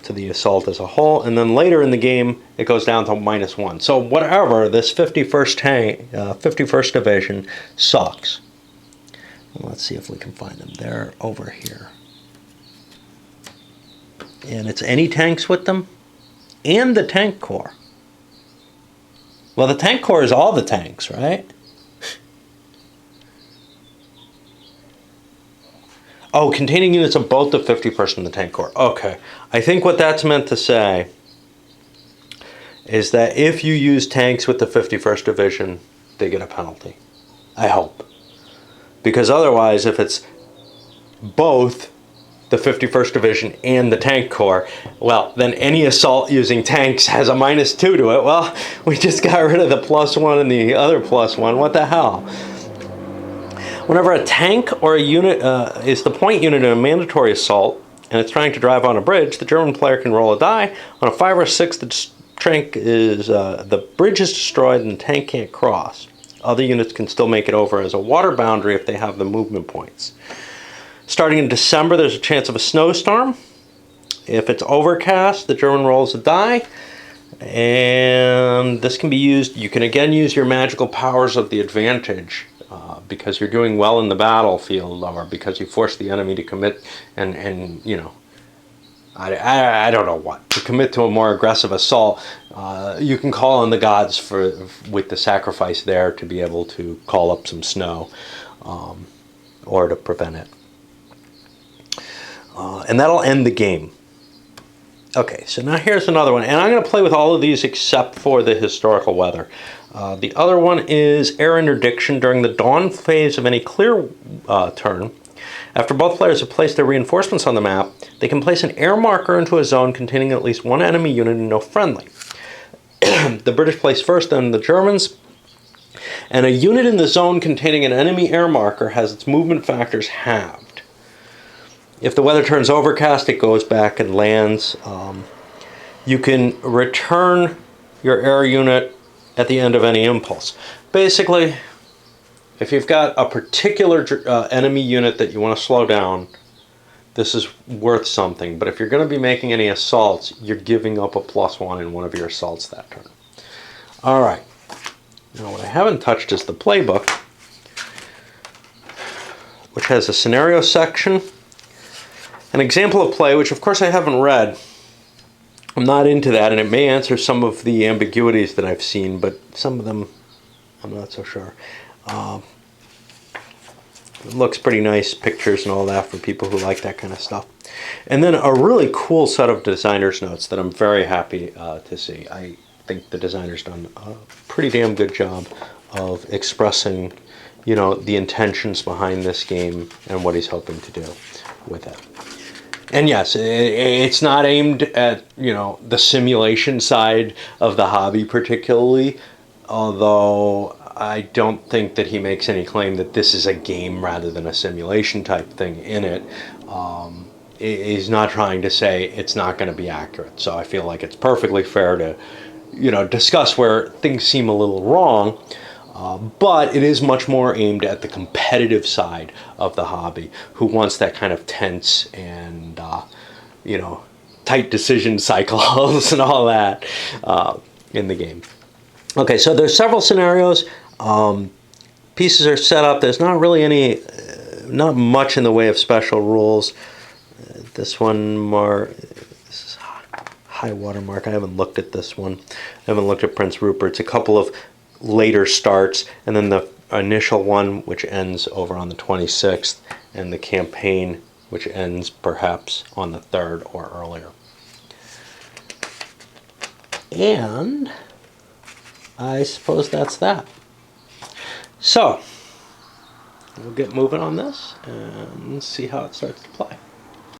to the assault as a whole, and then later in the game it goes down to -1. So whatever, this 51st Division sucks. Let's see if we can find them. They're over here. And it's any tanks with them and the tank corps. Well, the tank corps is all the tanks, right? Oh, containing units of both the 51st and the tank corps. Okay. I think what that's meant to say is that if you use tanks with the 51st Division, they get a penalty. I hope. Because otherwise, if it's both the 51st Division and the tank corps, well, then any assault using tanks has a -2 to it. Well, we just got rid of the +1 and the other +1. What the hell? Whenever a tank or a unit is the point unit in a mandatory assault and it's trying to drive on a bridge, the German player can roll a die. On a 5 or 6, the bridge is destroyed and the tank can't cross. Other units can still make it over as a water boundary if they have the movement points. Starting in December, there's a chance of a snowstorm. If it's overcast, the German rolls a die. And this can be used, you can again use your magical powers of the advantage because you're doing well in the battlefield, or because you force the enemy to commit and you know, I don't know what, to commit to a more aggressive assault. You can call on the gods with the sacrifice there to be able to call up some snow or to prevent it. And that'll end the game. Okay, so now here's another one, and I'm going to play with all of these except for the historical weather. The other one is air interdiction during the dawn phase of any clear turn. After both players have placed their reinforcements on the map, they can place an air marker into a zone containing at least one enemy unit and no friendly. The British place first, then the Germans. And a unit in the zone containing an enemy air marker has its movement factors halved. If the weather turns overcast, it goes back and lands. You can return your air unit at the end of any impulse. Basically, if you've got a particular enemy unit that you want to slow down, this is worth something. But if you're going to be making any assaults, you're giving up a +1 in one of your assaults that turn. All right. Now what I haven't touched is the playbook, which has a scenario section, an example of play, which of course I haven't read. I'm not into that, and it may answer some of the ambiguities that I've seen, but some of them I'm not so sure. It looks pretty nice, pictures and all that for people who like that kind of stuff. And then a really cool set of designer's notes that I'm very happy to see. I think the designer's done a pretty damn good job of expressing, you know, the intentions behind this game and what he's hoping to do with it. And yes, it's not aimed at, you know, the simulation side of the hobby particularly, although I don't think that he makes any claim that this is a game rather than a simulation type thing in it. He's not trying to say it's not going to be accurate. So I feel like it's perfectly fair to, you know, discuss where things seem a little wrong. But it is much more aimed at the competitive side of the hobby, who wants that kind of tense and, you know, tight decision cycles and all that in the game. Okay, so there's several scenarios. Pieces are set up. There's not really any, not much in the way of special rules. This one, this is high water mark. I haven't looked at this one. I haven't looked at Prince Rupert's. A couple of later starts, and then the initial one, which ends over on the 26th, and the campaign, which ends perhaps on the 3rd or earlier. And I suppose that's that. So we'll get moving on this and see how it starts to play.